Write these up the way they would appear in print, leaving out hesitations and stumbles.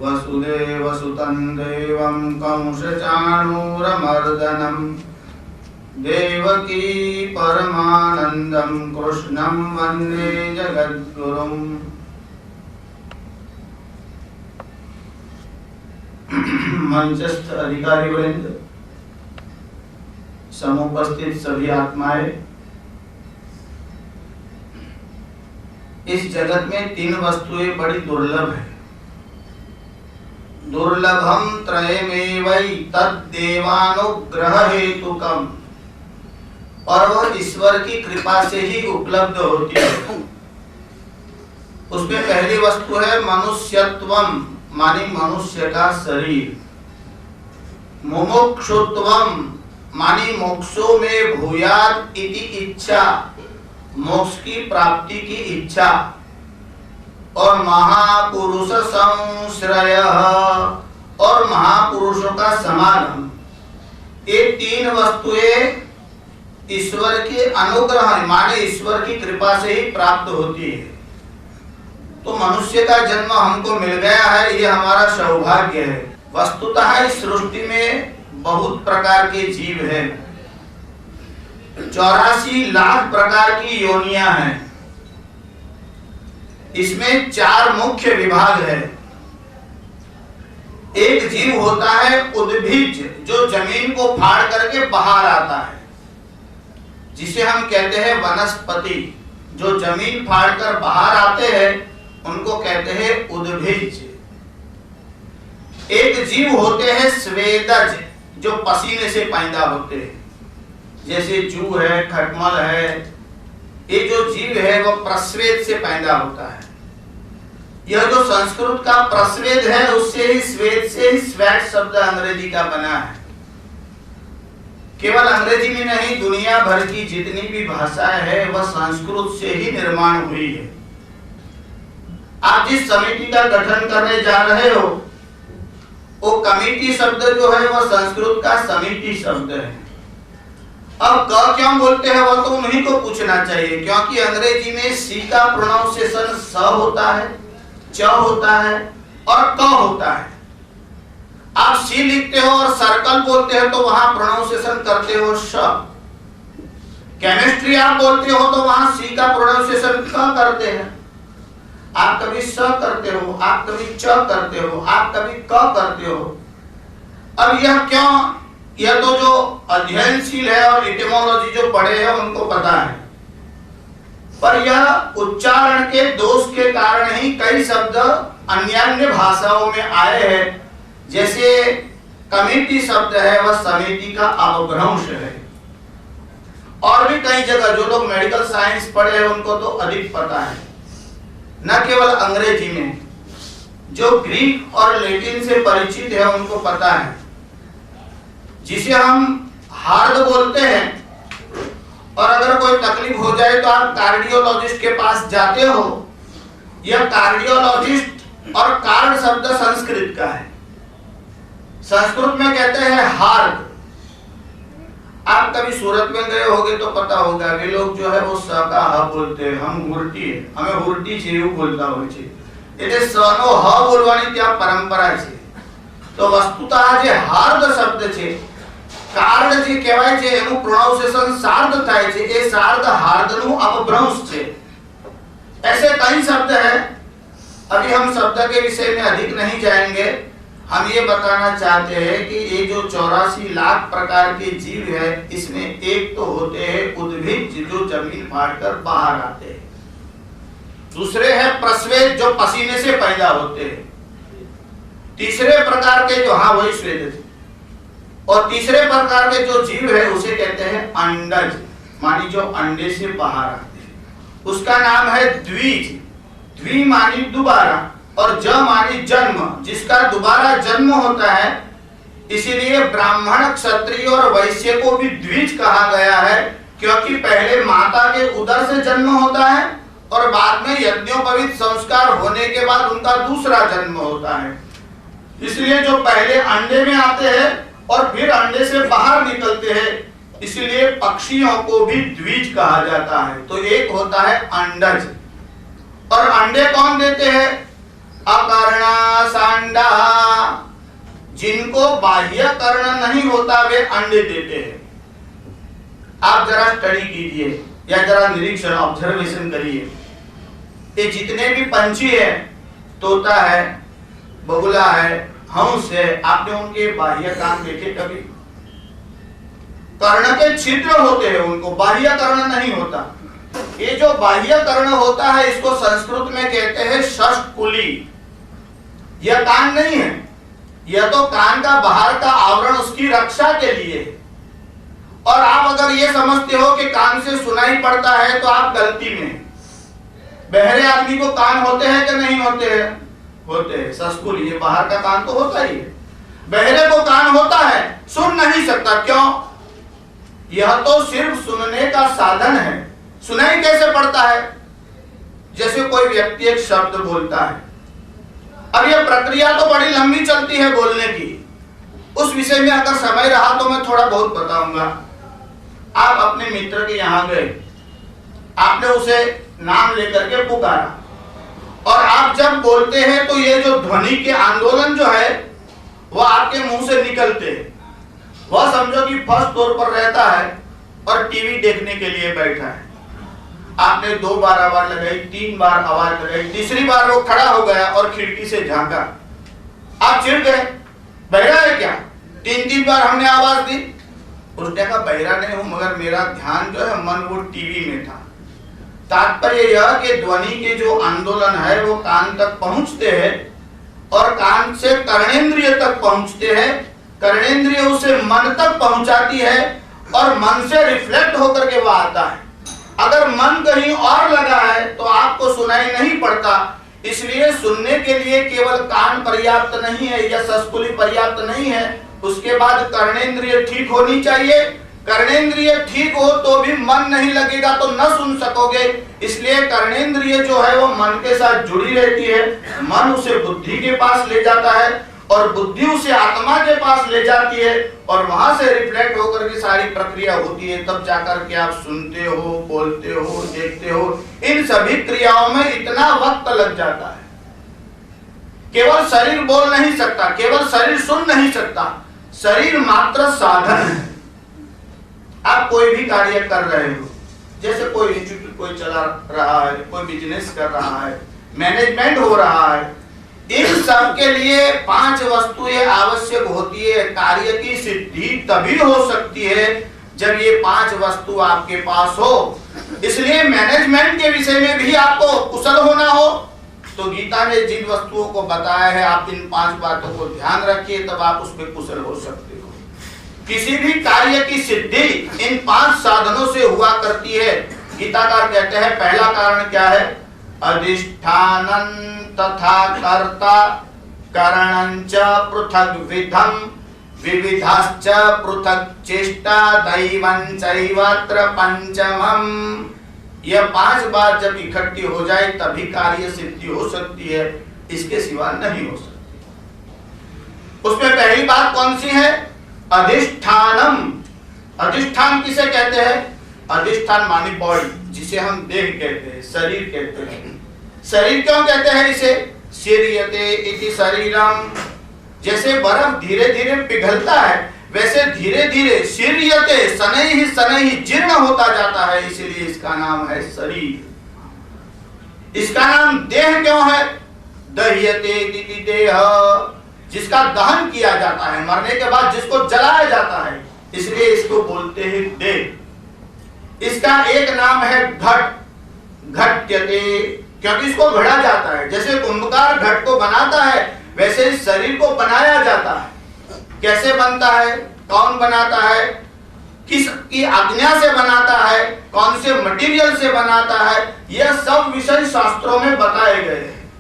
वसुदेवसुतं देवं कंसचाणूरमर्दनं देवकी परमानंदं कृष्णं वन्दे जगद्गुरुम्। मंचस्थ अधिकारी वृंद, समुपस्थित सभी आत्माएं, इस जगत में तीन वस्तुएं बड़ी दुर्लभ है। दुर्लभम त्रयमेवैतद्देवानुग्रह हेतुकम, और वह ईश्वर की कृपा से ही उपलब्ध होती है। उसमें पहली वस्तु है मनुष्यत्वम, मानी मनुष्य का शरीर। मुमुक्षुत्वम, मानी मोक्षो में भूयात् इति इच्छा, मोक्ष की प्राप्ति की इच्छा। और महापुरुष संश्रय, और महापुरुषों का समागम। ये तीन वस्तुएं ईश्वर के अनुग्रह, माने ईश्वर की कृपा से ही प्राप्त होती है। तो मनुष्य का जन्म हमको मिल गया है, ये हमारा सौभाग्य है। वस्तुतः इस सृष्टि में बहुत प्रकार के जीव हैं। 84 लाख प्रकार की योनियां हैं। इसमें 4 मुख्य विभाग है। एक जीव होता है उद्भिज, जो जमीन को फाड़ करके बाहर आता है, जिसे हम कहते हैं वनस्पति। जो जमीन फाड़ कर बाहर आते हैं उनको कहते हैं उद्भिज। एक जीव होते हैं स्वेदज, जो पसीने से पैदा होते हैं, जैसे जू है, खटमल है। ये जो जीव है वह प्रस्वेद से पैदा होता है। यह जो संस्कृत का प्रस्वेद है, उससे ही स्वेद से ही स्वेट शब्द अंग्रेजी का बना है। केवल अंग्रेजी में नहीं, दुनिया भर की जितनी भी भाषाएं है वह संस्कृत से ही निर्माण हुई है। आप जिस समिति का गठन करने जा रहे हो, वो कमिटी शब्द जो है वह संस्कृत का समिति शब्द है। अब क क्यों बोलते हैं वह तो उन्हीं को पूछना चाहिए, क्योंकि अंग्रेजी में सी का प्रोनाउंसिएशन स होता है, च होता है और क होता है। आप सी लिखते हो और सर्कल बोलते हो तो वहां प्रोनाउंसिएशन करते हो श। केमिस्ट्री आप बोलते हो तो वहां सी का प्रोनाउंसिएशन क करते हैं। आप कभी स करते हो, आप कभी च करते हो, आप कभी क करते हो। अब यह क्यों? यह तो जो अध्ययनशील है और इटिमोलॉजी जो पढ़े हैं उनको पता है, पर यह उच्चारण के दोष के कारण ही कई शब्द अन्य भाषाओं में आए हैं। जैसे कमिटी शब्द है वह समिति का अपभ्रंश है। और भी कई जगह जो लोग मेडिकल साइंस पढ़े हैं उनको तो अधिक पता है। न केवल अंग्रेजी में, जो ग्रीक और लैटिन से परिचित है उनको पता है। जिसे हम हार्ट बोलते हैं, और अगर कोई तकलीफ हो जाए तो आप कार्डियोलॉजिस्ट के पास जाते हो। यह कार्डियोलॉजिस्ट और कार्ड शब्द संस्कृत का है। संस्कृत में कहते हैं हार्ट। आप कभी सूरत में गए होंगे तो पता होगा, वे लोग जो है वो स का ह बोलते हैं। हम हुर्टी है, हमें हुर्टी છે એવું બોલતા હોય છે, એટલે સ નો હ બોલવાની ત્યાં પરંપરા છે। તો વસ્તુતઃ જે હાર્દ શબ્દ છે, કાર્ડ જે કહેવાય છે, એનું પ્રોનાઉન્સિએશન સાર્દ થાય છે। એ સાર્દ હાર્દનું અપભ્રંશ છે। ऐसे कई शब्द हैं। अभी हम शब्द के विषय में अधिक नहीं जाएंगे। हम ये बताना चाहते हैं कि ये जो 84 लाख प्रकार के जीव है, इसमें एक तो होते हैं उद्भिज, जो जमीन फाड़कर बाहर आते हैं। दूसरे हैं प्रस्वेद, जो पसीने से पैदा होते हैं। तीसरे प्रकार के जो, हाँ वही स्वेद, और तीसरे प्रकार के जो जीव है उसे कहते हैं अंडज, मानी जो अंडे से बाहर आते हैं। उसका नाम है द्विज। द्वि मानी दोबारा, और ज मानी जन्म, जिसका दोबारा जन्म होता है। इसीलिए ब्राह्मण, क्षत्रिय और वैश्य को भी द्विज कहा गया है, क्योंकि पहले माता के उदर से जन्म होता है और बाद में यज्ञोपवीत संस्कार होने के बाद उनका दूसरा जन्म होता है। इसलिए जो पहले अंडे में आते हैं और फिर अंडे से बाहर निकलते हैं, इसलिए पक्षियों को भी द्विज कहा जाता है। तो एक होता है अंडज। और अंडे कौन देते हैं? अकर्णा, सांड, अंडा, जिनको बाह्य कर्ण नहीं होता वे अंडे देते हैं। आप जरा स्टडी कीजिए या जरा निरीक्षण ऑब्जर्वेशन करिए, ये जितने भी पंछी है, तोता है, बगुला है, हंस है, आपने उनके बाह्य कान देखे कभी? कर्ण के छिद्र होते हैं, उनको बाह्य कर्ण नहीं होता। ये जो बाह्य कर्ण होता है इसको संस्कृत में कहते हैं षष्ठकुली। यह कान नहीं है, यह तो कान का बाहर का आवरण उसकी रक्षा के लिए है। और आप अगर ये समझते हो कि कान से सुनाई पड़ता है तो आप गलती में। बहरे आदमी को कान होते हैं कि नहीं होते हैं? होते हैं। षष्ठकुली, ये बाहर का कान तो होता ही है। बहरे को कान होता है, सुन नहीं सकता। क्यों? यह तो सिर्फ सुनने का साधन है। सुनाई कैसे पड़ता है? जैसे कोई व्यक्ति एक शब्द बोलता है, अब यह प्रक्रिया तो बड़ी लंबी चलती है बोलने की। उस विषय में अगर समय रहा तो मैं थोड़ा बहुत बताऊंगा। आप अपने मित्र के यहां गए, आपने उसे नाम लेकर के पुकारा, और आप जब बोलते हैं तो ये जो ध्वनि के आंदोलन जो है वह आपके मुंह से निकलते हैं। वह समझो कि फर्स्ट फ्लोर पर रहता है और टीवी देखने के लिए बैठा है। आपने 2 बार आवाज लगाई, 3 बार आवाज लगाई, तीसरी बार वो खड़ा हो गया और खिड़की से झांका। आप चिढ़ गए, बहरा है क्या? 3 बार हमने आवाज दी। उसने कहा बहरा नहीं हूं, मगर मेरा ध्यान जो है मन वो टीवी में था। तात्पर्य यह कि ध्वनि के जो आंदोलन है वो कान तक पहुंचते हैं और कान से कर्णेंद्रिय तक पहुंचते हैं। कर्णेंद्रिय उसे मन तक पहुंचाती है और मन से रिफ्लेक्ट होकर के वह आता है। अगर मन कहीं और लगा है तो आपको सुनाई नहीं पड़ता। इसलिए सुनने के लिए केवल कान पर्याप्त नहीं है या षष्ठकुली पर्याप्त नहीं है, उसके बाद कर्णेंद्रिय ठीक होनी चाहिए। कर्णेंद्रिय ठीक हो तो भी मन नहीं लगेगा तो न सुन सकोगे। इसलिए कर्णेंद्रिय जो है वो मन के साथ जुड़ी रहती है। मन उसे बुद्धि के पास ले जाता है और बुद्धि उसे आत्मा के पास ले जाती है और वहां से रिफ्लेक्ट होकर के सारी प्रक्रिया होती है। तब जाकर के आप सुनते हो, बोलते हो, देखते हो। इन सभी क्रियाओं में इतना वक्त लग जाता है। केवल शरीर बोल नहीं सकता, केवल शरीर सुन नहीं सकता। शरीर मात्र साधन है। आप कोई भी कार्य कर रहे हो, जैसे कोई इंस्टीट्यूट कोई चला रहा है, कोई बिजनेस कर रहा है, मैनेजमेंट हो रहा है, इन सब के लिए 5 वस्तुएं आवश्यक होती है। कार्य की सिद्धि तभी हो सकती है जब ये 5 वस्तु आपके पास हो। इसलिए मैनेजमेंट के विषय में भी आपको कुशल होना हो तो गीता ने जिन वस्तुओं को बताया है आप इन 5 बातों को ध्यान रखिए, तब आप उसमें कुशल हो सकते हो। किसी भी कार्य की सिद्धि इन 5 साधनों से हुआ करती है। गीताकार कहते हैं पहला कारण क्या है? अधिष्ठानं तथा कर्ता करणंच पृथक विधम विविधश्च पृथक चेष्टा दैवं चैवत्र पंचमम। यह 5 बात जब इकट्ठी हो जाए तभी कार्य सिद्धि हो सकती है, इसके सिवा नहीं हो सकती। उसमें पहली बात कौन सी है? अधिष्ठानम। अधिष्ठान किसे कहते हैं? अधिष्ठान मानी बॉडी, जिसे हम देह कहते हैं, शरीर कहते हैं। शरीर क्यों कहते हैं इसे? शीर्यते इति शरीरम। जैसे बर्फ धीरे धीरे पिघलता है वैसे धीरे धीरे शीर्यते शनैः जीर्ण होता जाता है, इसीलिए इसका नाम है शरीर। इसका नाम देह क्यों है? दह्यते इति देह, जिसका दहन किया जाता है, मरने के बाद जिसको जलाया जाता है, इसलिए इसको बोलते हैं देह। इसका एक नाम है घट, घट्यते, क्योंकि इसको घड़ा जाता है। जैसे कुंभकार घट को बनाता है वैसे इस शरीर को बनाया जाता है। कैसे बनता है? कौन बनाता है? किसकी आज्ञा से बनाता है? कौन से मटेरियल से बनाता है? यह सब विषय शास्त्रों में बताए गए हैं।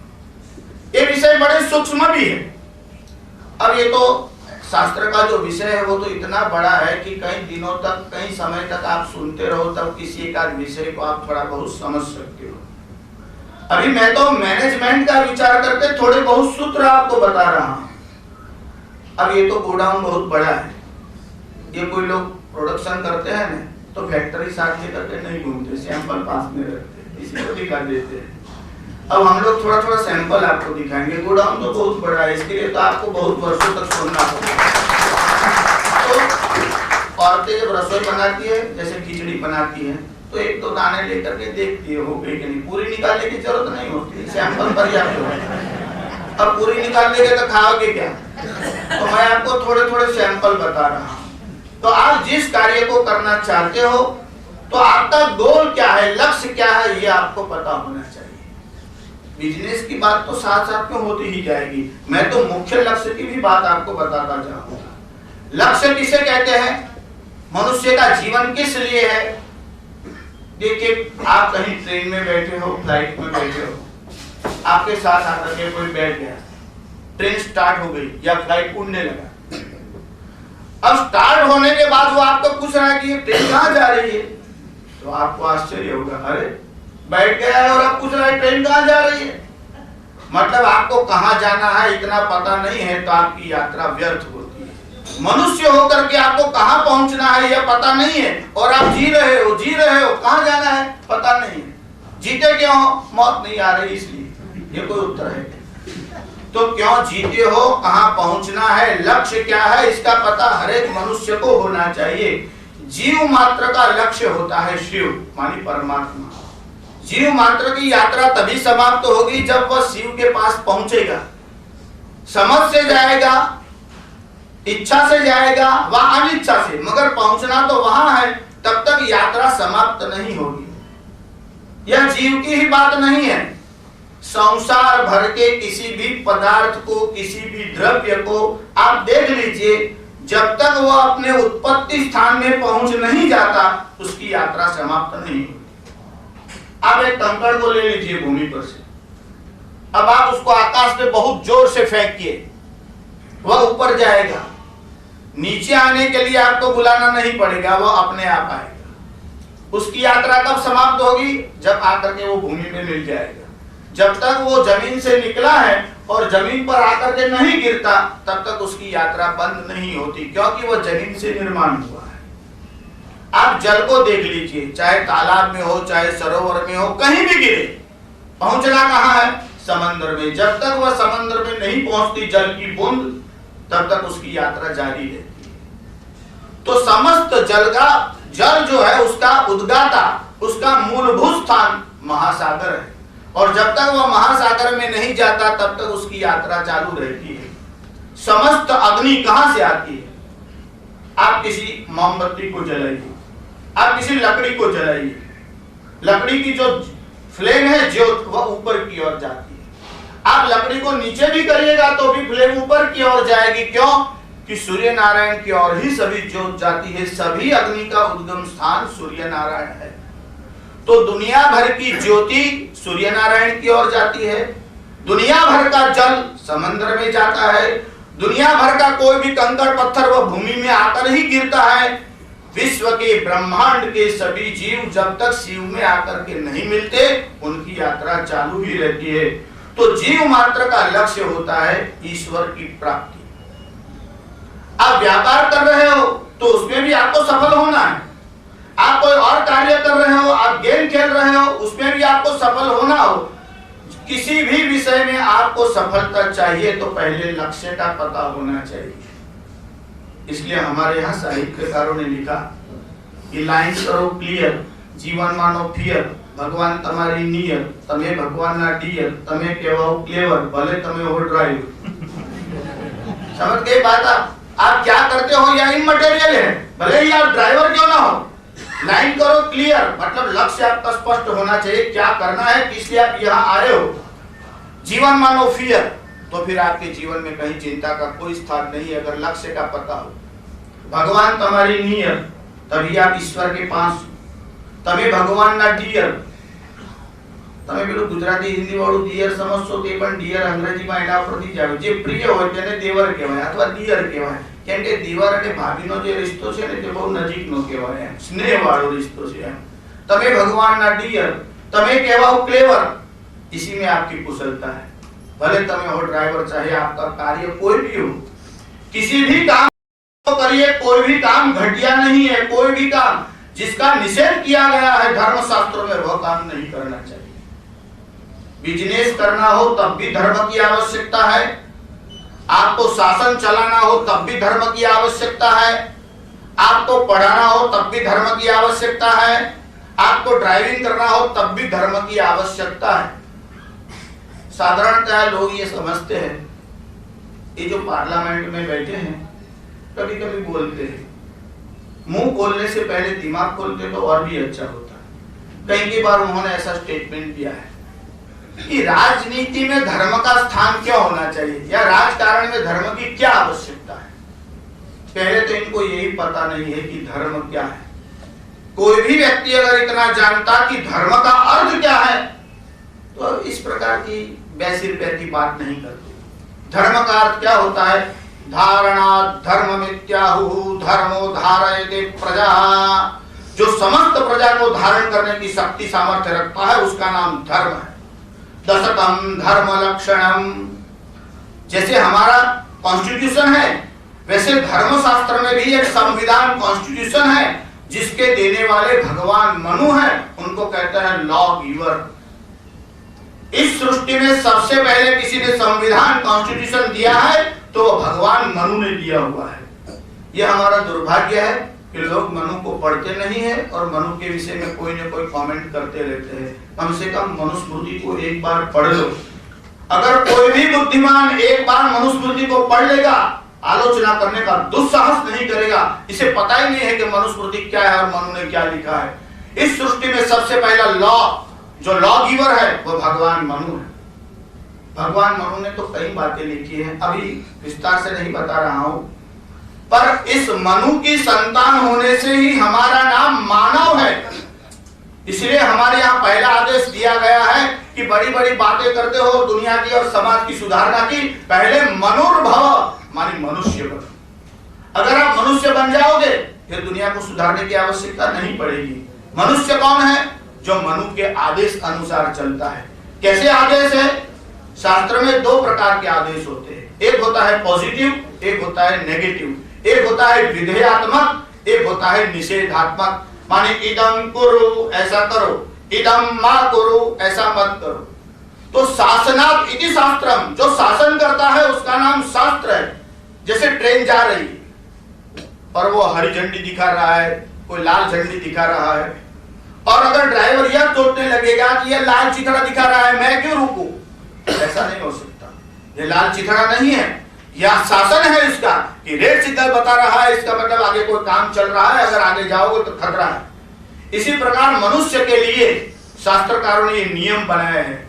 ये विषय बड़े सूक्ष्म भी है। अब ये तो शास्त्र का जो विषय है वो तो इतना बड़ा है कि कई दिनों तक, कई समय तक आप सुनते रहो तब किसी एक विषय को आप थोड़ा बहुत समझ सकते हो। अभी मैं तो मैनेजमेंट का विचार करके थोड़े बहुत सूत्र आपको बता रहा हूं। अब ये तो गोडाउन बहुत बड़ा है, ये कोई लोग प्रोडक्शन करते हैं ना तो फैक्ट्री साथ लेकर के नहीं घूमते, सैंपल पास में रखते, इसी को दिखा देते हैं। अब हम लोग थोड़ा थोड़ा सैंपल आपको दिखाएंगे। गोडाउन तो बहुत बड़ा है, इसके लिए तो आपको बहुत वर्षों तक सुनना होगा। तो औरतें जब रसोई बनाती है, जैसे खिचड़ी बनाती है, तो एक दो दाने लेकर के देखती है हो गई कि नहीं। पूरी निकालने की जरूरत नहीं होती, सैंपल पर्याप्त है। अब पूरी निकाल लेंगे तो खाओगे क्या? तो मैं आपको थोड़े थोड़े सैंपल बता रहा हूँ। तो आप जिस कार्य को करना चाहते हो, तो आपका गोल क्या है, लक्ष्य क्या है, ये आपको पता होना चाहिए। बिजनेस की बात तो साथ साथ में होती ही जाएगी, मैं तो मुख्य लक्ष्य की भी बात आपको बताता जाऊंगा। लक्ष्य किसे कहते हैं? मनुष्य का जीवन किस लिए है? देखिए, आप कहीं ट्रेन में बैठे हो, फ्लाइट में बैठे हो, आपके साथ आकर के कोई बैठ गया, ट्रेन स्टार्ट हो गई या फ्लाइट उड़ने लगा। अब स्टार्ट होने के बाद वो आपको पूछ रहा है कि ये ट्रेन कहाँ जा रही है, तो आपको आश्चर्य होगा, अरे बैठ गया है और अब पूछ रहा है ट्रेन कहाँ जा रही है। मतलब आपको कहाँ जाना है इतना पता नहीं है, तो आपकी यात्रा व्यर्थ होती है। मनुष्य होकर के आपको कहाँ पहुंचना है यह पता नहीं है, और आप जी रहे हो, कहाँ जाना है पता नहीं है। जीते क्यों हो? मौत नहीं आ रही इसलिए। ये कोई उत्तर है? तो क्यों जीते हो, कहां पहुंचना है, लक्ष्य क्या है, इसका पता हर एक मनुष्य को होना चाहिए। जीव मात्र का लक्ष्य होता है शिव, मानी परमात्मा। जीव मात्र की यात्रा तभी समाप्त होगी जब वह शिव के पास पहुंचेगा। समझ से जाएगा, इच्छा से जाएगा व अनिच्छा से, मगर पहुंचना तो वहां है, तब तक यात्रा समाप्त नहीं होगी। यह जीव की ही बात नहीं है, संसार भर के किसी भी पदार्थ को, किसी भी द्रव्य को आप देख लीजिए, जब तक वह अपने उत्पत्ति स्थान में पहुंच नहीं जाता, उसकी यात्रा समाप्त नहीं होती। आप एक कंकड़ को ले लीजिए भूमि पर से, अब आप उसको आकाश में बहुत जोर से फेंकिए, वह ऊपर जाएगा। नीचे आने के लिए आपको बुलाना नहीं पड़ेगा, वह अपने आप आएगा। उसकी यात्रा कब समाप्त होगी? जब आकर के वो भूमि में मिल जाएगा। जब तक वो जमीन से निकला है और जमीन पर आकर के नहीं गिरता, तब तक उसकी यात्रा बंद नहीं होती, क्योंकि वो जमीन से निर्माण हुआ है। आप जल को देख लीजिए, चाहे तालाब में हो, चाहे सरोवर में हो, कहीं भी गिरे, पहुंचना कहाँ है? समंदर में। जब तक वह समंदर में नहीं पहुंचती जल की बूंद, तब तक उसकी यात्रा जारी रहती है। तो समस्त जल जो है, उसका उद्गाता, उसका मूलभूत स्थान महासागर है, और जब तक वह महासागर में नहीं जाता, तब तक उसकी यात्रा चालू रहती है। समस्त अग्नि कहां से आती है? आप किसी मोमबत्ती को जलाइए, आप किसी लकड़ी को जलाइए, लकड़ी की जो फ्लेम है, ज्योत, वह ऊपर की ओर जाती है। आप लकड़ी को नीचे भी करिएगा तो भी फ्लेम ऊपर की ओर जाएगी। क्यों? कि सूर्य नारायण की ओर ही सभी ज्योत जाती है। सभी अग्नि का उद्गम स्थान सूर्य नारायण है। तो दुनिया भर की ज्योति सूर्य नारायण की ओर जाती है, दुनिया भर का जल समंदर में जाता है, दुनिया भर का कोई भी कंकड़ पत्थर वह भूमि में आकर ही गिरता है। विश्व के ब्रह्मांड के सभी जीव जब तक शिव में आकर के नहीं मिलते, उनकी यात्रा चालू ही रहती है। तो जीव मात्र का लक्ष्य होता है ईश्वर की प्राप्ति। आप व्यापार कर रहे हो तो उसमें भी आपको सफल होना है। आप कोई और कार्य कर रहे हो, आप गेम खेल रहे हो, उसमें भी आपको सफल होना हो। किसी भी विषय में आपको सफलता चाहिए तो पहले लक्ष्य का पता होना चाहिए। इसलिए हमारे यहाँ साहित्यकारों ने लिखा कि लाइन करो क्लियर, जीवन मानो फियर, भगवान तमारी नियर, तमे भगवान ना डियर, तमे केवाओ क्लेवर, भले तमे हो ड्राइव। समझ गए बात? आप क्या करते हो या इमटेरियल है, भले ही आप ड्राइवर क्यों ना हो। लाइन करो क्लियर, मतलब लक्ष्य आपका स्पष्ट होना चाहिए, क्या करना है, किस लिए आप यहाँ आए हो। जीवन मानो फियर, तो फिर आपके जीवन में कहीं चिंता का कोई स्थान नहीं है, अगर लक्ष्य का पता हो। भगवान तुम्हारी नियर, तभी आप ईश्वर के पास। तभी भगवान ना डियर, તમે પેલું ગુજરાતી હિન્દી વાળું ડિયર સમજશો તે પણ ડિયર અંગ્રેજીમાં એના ઉપરથી જ આવે. જે પ્રિય હોય તેને દેવર કહેવાય અથવા ડિયર કહેવાય. કેમ કે દેવર અને ભાભીનો જે રિશ્તો છે ને તે બહુ નજીકનો કહેવાય, એમ સ્નેહવાળો રિશ્તો છે એમ. તમે ભગવાનના ડિયર, તમે કહેવાઓ ક્લેવર, इसी में आपकी कुशलता है। भले तमे हो ड्राइवर, चाहे आपका कार्य कोई भी हो, किसी भी काम को करिए, कोई भी काम घटिया नहीं है। कोई भी काम जिसका निषेध किया गया है धर्म शास्त्रों में, वह काम नहीं करना चाहिए। बिजनेस करना हो तब भी धर्म की आवश्यकता है, आपको शासन चलाना हो तब भी धर्म की आवश्यकता है, आपको पढ़ाना हो तब भी धर्म की आवश्यकता है, आपको ड्राइविंग करना हो तब भी धर्म की आवश्यकता है। साधारणतः लोग ये समझते हैं, ये जो पार्लियामेंट में बैठे हैं कभी कभी बोलते हैं, मुंह खोलने से पहले दिमाग खोलते तो और भी अच्छा होता है। कई बार उन्होंने ऐसा स्टेटमेंट दिया है कि राजनीति में धर्म का स्थान क्यों होना चाहिए या राजकारण में धर्म की क्या आवश्यकता है। पहले तो इनको यही पता नहीं है कि धर्म क्या है। कोई भी व्यक्ति अगर इतना जानता कि धर्म का अर्थ क्या है तो इस प्रकार की बैसिर बात नहीं करते। धर्म का अर्थ क्या होता है? धारणा धर्म मित्याहु धर्मो धारयते प्रजा। जो समस्त प्रजा को धारण करने की शक्ति सामर्थ्य रखता है उसका नाम धर्म है। दशकम धर्म लक्षणम। जैसे हमारा कॉन्स्टिट्यूशन है वैसे धर्मशास्त्र में भी एक संविधान कॉन्स्टिट्यूशन है जिसके देने वाले भगवान मनु हैं, उनको कहते हैं लॉ गिवर। इस सृष्टि में सबसे पहले किसी ने संविधान कॉन्स्टिट्यूशन दिया है तो भगवान मनु ने दिया हुआ है। यह हमारा दुर्भाग्य है कि लोग मनु को पढ़ते नहीं है और मनु के विषय में कोई न कोई कमेंट करते रहते हैं। कम से कम मनुस्मृति को एक बार पढ़ लो। अगर कोई भी बुद्धिमान एक बार मनुस्मृति को पढ़ लेगा, आलोचना करने का दुस्साहस नहीं करेगा। इसे पता ही नहीं है कि मनुस्मृति क्या है और मनु ने क्या लिखा है। इस सृष्टि में सबसे पहला लॉ जो लॉ गिवर है वो भगवान मनु है। भगवान मनु ने तो कई बातें लिखी हैं, अभी विस्तार से नहीं बता रहा हूं, पर इस मनु की संतान होने से ही हमारा नाम मानव है। इसलिए हमारे यहाँ पहला आदेश दिया गया है कि बड़ी बड़ी बातें करते हो दुनिया की और समाज की सुधारना की, पहले मनुर्भव मानी मनुष्य बनो। अगर आप मनुष्य बन जाओगे फिर दुनिया को सुधारने की आवश्यकता नहीं पड़ेगी। मनुष्य कौन है? जो मनु के आदेश अनुसार चलता है। कैसे आदेश है? शास्त्र में दो प्रकार के आदेश होते हैं, एक होता है पॉजिटिव, एक होता है नेगेटिव। एक होता है विधेयात्मक, एक होता है निषेधात्मक। माने इदम कुरु ऐसा करो, इदम मा कुरु ऐसा मत करो। तो शासनात् इति शास्त्रम, जो शासन करता है उसका नाम शास्त्र है। जैसे ट्रेन जा रही और वो हरी झंडी दिखा रहा है, कोई लाल झंडी दिखा रहा है, और अगर ड्राइवर यह सोचने लगेगा कि यह लाल चिथड़ा दिखा रहा है मैं क्यों रुकूं, ऐसा नहीं हो सकता। ये लाल चिथड़ा नहीं है, यह शासन है इसका कि रेड सिग्नल बता रहा है, इसका मतलब आगे कोई काम चल रहा है, अगर आगे जाओगे तो खतरा है। इसी प्रकार मनुष्य के लिए शास्त्रकारों ने ये नियम बनाए हैं,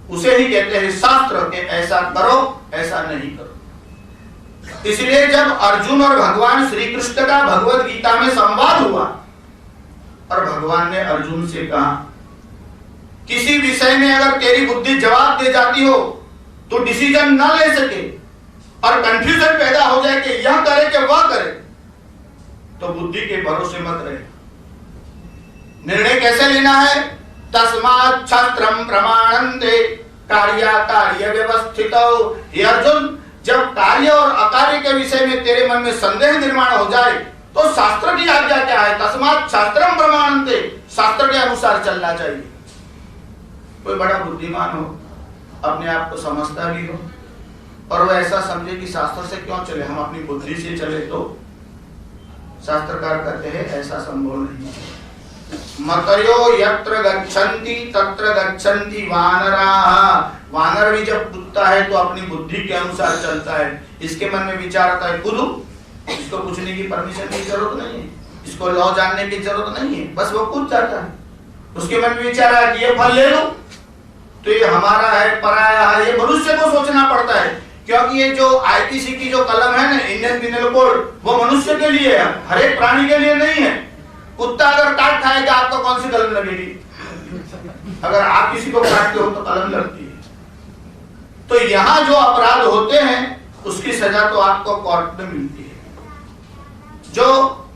उसे ही कहते हैं शास्त्र के ऐसा करो ऐसा नहीं करो। इसलिए जब अर्जुन और भगवान श्री कृष्ण का भगवत गीता में संवाद हुआ और भगवान ने अर्जुन से कहा किसी विषय में अगर तेरी बुद्धि जवाब दे जाती हो तो डिसीजन न ले सके और कंफ्यूजन पैदा हो जाए कि यह करे कि वह करे, तो बुद्धि के भरोसे मत रहे। निर्णय कैसे लेना है? तस्मात् शास्त्रम प्रमाणन्ते कार्य कार्य व्यवस्थितो। हे अर्जुन, जब कार्य और अकार्य के विषय में तेरे मन में संदेह निर्माण हो जाए तो शास्त्र की आज्ञा क्या है? तस्मात् शास्त्रम प्रमाणन्ते, शास्त्र के अनुसार चलना चाहिए। कोई बड़ा बुद्धिमान हो, अपने आप को समझता भी हो और वो ऐसा समझे कि शास्त्र से क्यों चले, हम अपनी बुद्धि से चले, तो शास्त्रकार कहते हैं ऐसा संभव नहीं है। मतयो यत्र गच्छन्ति तत्र गच्छन्ति वानराः। वानर भी जब कूदता है तो अपनी बुद्धि के अनुसार चलता है। इसके मन में विचार आता है कूदू, इसको पूछने की परमिशन की जरूरत नहीं है, इसको लॉ जानने की जरूरत नहीं है, बस वो कूद जाता है। उसके मन में विचार आया कि ये फल ले लो तो ये हमारा है पराया है, ये मनुष्य को सोचना पड़ता है, क्योंकि ये जो आईपीसी की जो कलम है ना, इंडियन पिनल कोड, वो मनुष्य के लिए है, हर एक प्राणी के लिए नहीं है। कुत्ता अगर काट खाएगा आपको कौन सी कलम लगेगी? अगर आप किसी को काटते हो तो कलम लगती है। तो यहाँ जो अपराध होते हैं उसकी सजा तो आपको कोर्ट में मिलती है। जो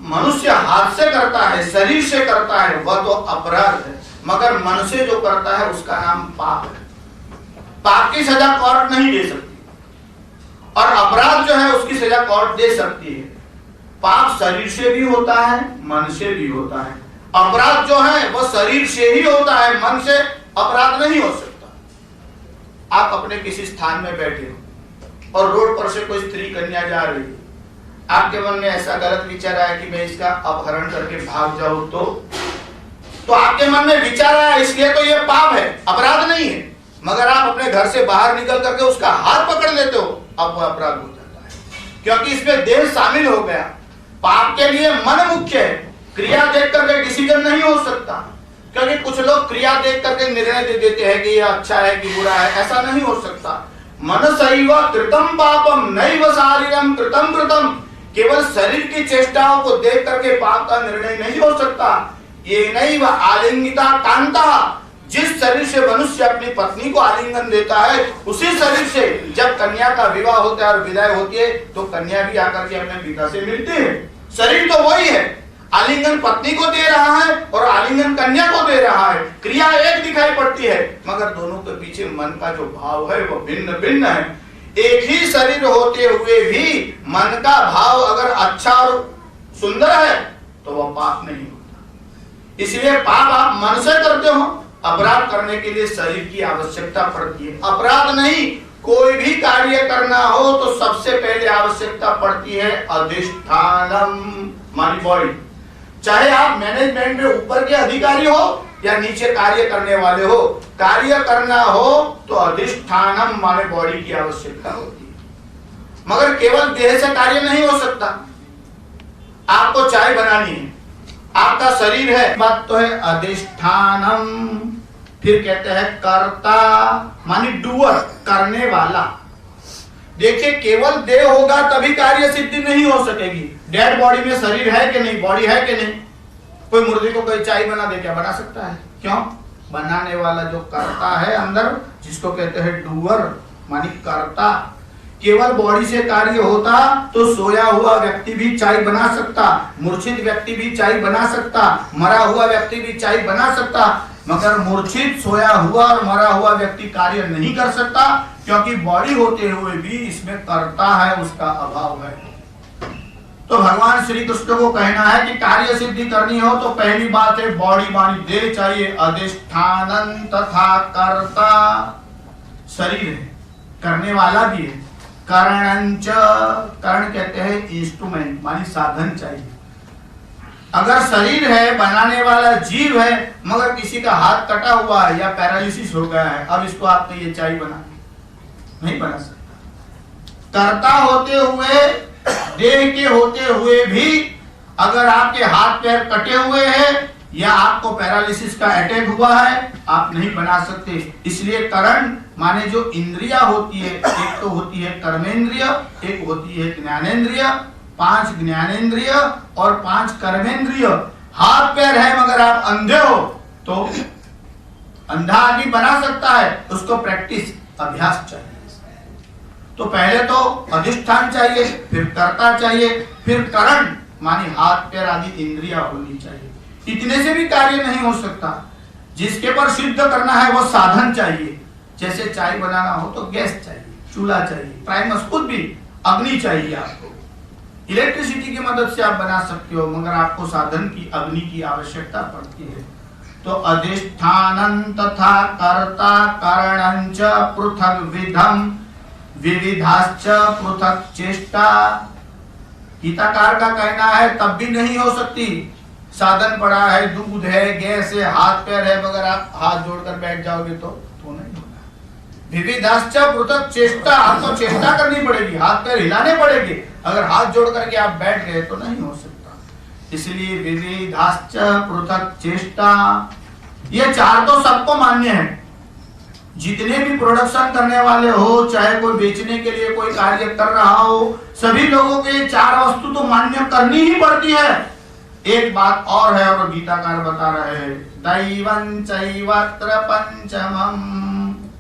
मनुष्य हाथ से करता है, शरीर से करता है, वह तो अपराध है, मगर मन से जो करता है उसका नाम पाप है। पाप की सजा कोर्ट नहीं दे सकती और अपराध जो है उसकी सजा कोर्ट दे सकती है। पाप शरीर से भी होता है, मन से भी होता है। अपराध जो है वह शरीर से ही होता है, मन से अपराध नहीं हो सकता। आप अपने किसी स्थान में बैठे हो और रोड पर से कोई स्त्री कन्या जा रही है, आपके मन में ऐसा गलत विचार आया कि मैं इसका अपहरण करके भाग जाऊं, तो आपके मन में विचार आया, इसलिए तो ये पाप है, अपराध नहीं है। मगर आप अपने घर से बाहर निकल करके उसका हाथ पकड़ लेते हो, अब वो अपराध हो जाता है, क्योंकि इसमें देह शामिल हो गया। पाप के लिए मन मुख्य है, क्रिया देख करके डिसीजन नहीं हो सकता, क्योंकि कुछ लोग क्रिया देख करके निर्णय दे देते हैं कि ये अच्छा है कि बुरा है, ऐसा नहीं हो सकता। मनसैव कृतं पापम नैव शारीरम कृतं कृतं, केवल शरीर की चेष्टाओं को देख करके पाप का निर्णय नहीं हो सकता। ये नैव आलिंगिता कांता, जिस शरीर से मनुष्य अपनी पत्नी को आलिंगन देता है, उसी शरीर से जब कन्या का विवाह होता है और विदाई होती है, तो कन्या भी आकर के अपने पिता से मिलती है। शरीर तो वही है, आलिंगन पत्नी को दे रहा है और आलिंगन कन्या को दे रहा है, क्रिया एक दिखाई पड़ती है, मगर दोनों के पीछे मन का जो भाव है वो भिन्न भिन्न है। एक ही शरीर होते हुए भी मन का भाव अगर अच्छा और सुंदर है तो वह पाप नहीं होता। इसलिए पाप आप मन से करते हो, अपराध करने के लिए शरीर की आवश्यकता पड़ती है। अपराध नहीं, कोई भी कार्य करना हो तो सबसे पहले आवश्यकता पड़ती है अधिष्ठानम, मानी बॉडी। चाहे आप मैनेजमेंट में ऊपर के अधिकारी हो या नीचे कार्य करने वाले हो, कार्य करना हो तो अधिष्ठानम माने बॉडी की आवश्यकता होती है। मगर केवल देह से कार्य नहीं हो सकता। आपको चाय बनानी है, आपका शरीर है, बात तो है अधिष्ठानम। फिर कहते हैं कर्ता मानी डूअर, करने वाला। देखिए केवल देह होगा तभी कार्य सिद्धि नहीं हो सकेगी। डेड बॉडी में शरीर है कि नहीं, बॉडी है कि नहीं। कोई मुर्दे को कोई चाय बना दे, क्या बना सकता है? क्यों? बनाने वाला जो करता है अंदर, जिसको कहते हैं डूअर मानी कर्ता। केवल बॉडी से कार्य होता तो सोया हुआ व्यक्ति भी चाय बना सकता, मूर्छित व्यक्ति भी चाय बना सकता, मरा हुआ व्यक्ति भी चाय बना सकता। मगर मूर्छित, सोया हुआ और मरा हुआ व्यक्ति कार्य नहीं कर सकता, क्योंकि बॉडी होते हुए भी इसमें कर्ता है, उसका अभाव है। तो भगवान श्री कृष्ण को कहना है कि कार्य सिद्धि करनी हो तो पहली बात है बॉडी मानी देह चाहिए, अधिष्ठानन तथा कर्ता। शरीर है, करने वाला भी है। करणंच, कर्ण कहते हैं इंस्ट्रूमेंट मानी साधन चाहिए। अगर शरीर है, बनाने वाला जीव है, मगर किसी का हाथ कटा हुआ है या पैरालिसिस हो गया है, अब इसको आप तो ये चाय बना नहीं बना सकता। कर्ता होते हुए, देह के होते हुए भी अगर आपके हाथ पैर कटे हुए हैं या आपको पैरालिसिस का अटैक हुआ है, आप नहीं बना सकते। इसलिए करण माने जो इंद्रिया होती है, एक तो होती है कर्मेंद्रिय, एक होती है ज्ञानेंद्रिय। 5 ज्ञानेंद्रिय और 5 कर्मेंद्रिय। हाथ पैर है मगर आप अंधे हो तो अंधा आदमी बना सकता है, उसको प्रैक्टिस, अभ्यास चाहिए। तो पहले तो अधिष्ठान चाहिए, फिर कर्ता चाहिए, फिर करण मानी हाथ पैर आदि इंद्रिया होनी चाहिए। इतने से भी कार्य नहीं हो सकता। जिसके पर सिद्ध करना है वो साधन चाहिए। जैसे चाय बनाना हो तो गैस चाहिए, चूल्हा चाहिए, प्राइमस खुद भी अग्नि चाहिए आपको। इलेक्ट्रिसिटी की मदद से आप बना सकते हो, मगर आपको साधन की, अग्नि की आवश्यकता पड़ती है। तो अधिष्ठानं तथा कर्ता करणंच पृथक विधम विविधाश्च पृथक चेष्टा। गीताकार का कहना है तब भी नहीं हो सकती। साधन पड़ा है, दूध है, गैस है, हाथ पैर है, मगर आप हाथ जोड़कर बैठ जाओगे तो नहीं होगा। विविधाश्च पृथक चेष्टा, आपको चेष्टा करनी पड़ेगी, हाथ पैर हिलाने पड़ेंगे। अगर हाथ जोड़ करके आप बैठ गए तो नहीं हो सकता। इसलिए विविधाश्च पृथक चेष्टा, ये 4 तो सबको मान्य है। जितने भी प्रोडक्शन करने वाले हो, चाहे कोई बेचने के लिए कोई कार्य कर रहा हो, सभी लोगों को ये 4 वस्तु तो मान्य करनी ही पड़ती है। एक बात और है, और गीताकार बता रहे हैं, दैवं चैवत्र पंचमम,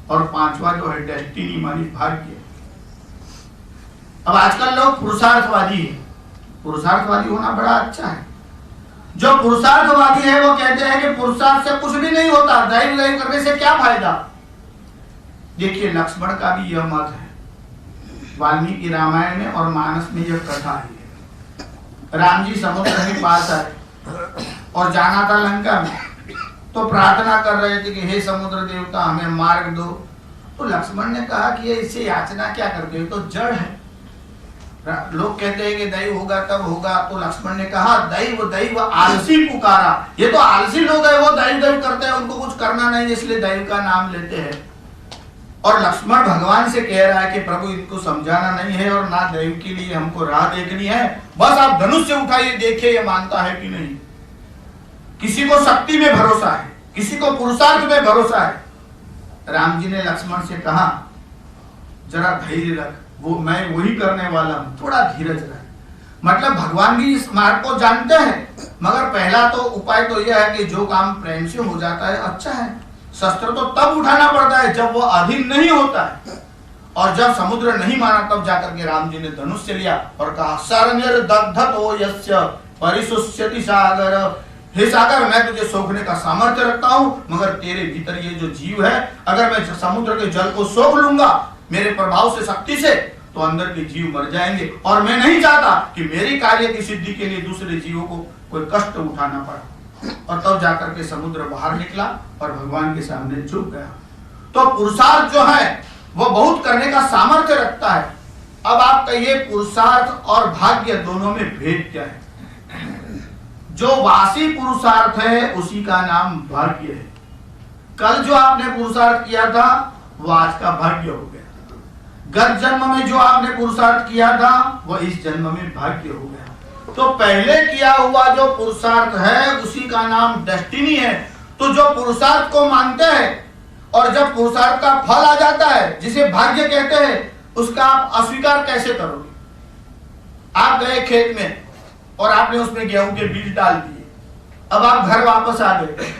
और 5वां जो है डेस्टिनी मानी भाग्य। अब आजकल लोग पुरुषार्थवादी है। पुरुषार्थवादी होना बड़ा अच्छा है। जो पुरुषार्थवादी है वो कहते हैं कि पुरुषार्थ से कुछ भी नहीं होता, दैव दैव करने से क्या फायदा। देखिए लक्ष्मण का भी यह मत है। वाल्मीकि रामायण में और मानस में यह कथा है। राम जी समुद्र के पास आए और जाना था लंका में, तो प्रार्थना कर रहे थे कि हे समुद्र देवता हमें मार्ग दो। तो लक्ष्मण ने कहा कि ये इससे याचना क्या करते हो, तो जड़ है। लोग कहते हैं कि दैव होगा तब होगा, तो लक्ष्मण ने कहा दैव दैव आलसी पुकारा। ये तो आलसी लोग है, वो दैव दैव करते हैं, उनको कुछ करना नहीं इसलिए दैव का नाम लेते हैं। और लक्ष्मण भगवान से कह रहा है कि प्रभु इनको समझाना नहीं है और ना दैव के लिए हमको राह देखनी है, बस आप धनुष से उठाइए, देखिए ये मानता है कि नहीं। किसी को शक्ति में भरोसा है, किसी को पुरुषार्थ में भरोसा है। राम जी ने लक्ष्मण से कहा जरा धैर्य रख, वो मैं वही करने वाला हूं, थोड़ा धीरज रख। मतलब भगवान भी इस मार्ग को जानते हैं, मगर पहला तो उपाय तो यह है कि जो काम प्रेम से हो जाता है अच्छा है। शस्त्र तो तब उठाना पड़ता है जब वो अधीन नहीं होता है। और जब समुद्र नहीं माना तब जाकर के राम जी ने धनुष से लिया और कहा शरण्यर दग्धतो यस्य परिशुष्यति सागर। हे सागर, मैं तुझे सोखने का सामर्थ्य रखता हूं, मगर तेरे भीतर ये जो जीव है, अगर मैं समुद्र के जल को सोख लूंगा मेरे प्रभाव से, शक्ति से, तो अंदर के जीव मर जाएंगे। और मैं नहीं चाहता कि मेरी कार्य की सिद्धि के लिए दूसरे जीवों को कोई कष्ट उठाना पड़ा। और तब जाकर के समुद्र बाहर निकला और भगवान के सामने झुक गया। तो पुरुषार्थ जो है वो बहुत करने का सामर्थ्य रखता है। अब आप कहिए पुरुषार्थ और भाग्य दोनों में भेद क्या है? जो वासी पुरुषार्थ है उसी का नाम भाग्य है। कल जो आपने पुरुषार्थ किया था वो आज का भाग्य हो गया। गत जन्म में जो आपने पुरुषार्थ किया था वो इस जन्म में भाग्य हो गया। तो पहले किया हुआ जो पुरुषार्थ है उसी का नाम डेस्टिनी है। तो जो पुरुषार्थ को मानते हैं और जब पुरुषार्थ का फल आ जाता है जिसे भाग्य कहते हैं, उसका आप अस्वीकार कैसे करोगे? आप गए खेत में और आपने उसमें गेहूं के बीज डाल दिए, अब आप घर वापस आ गए,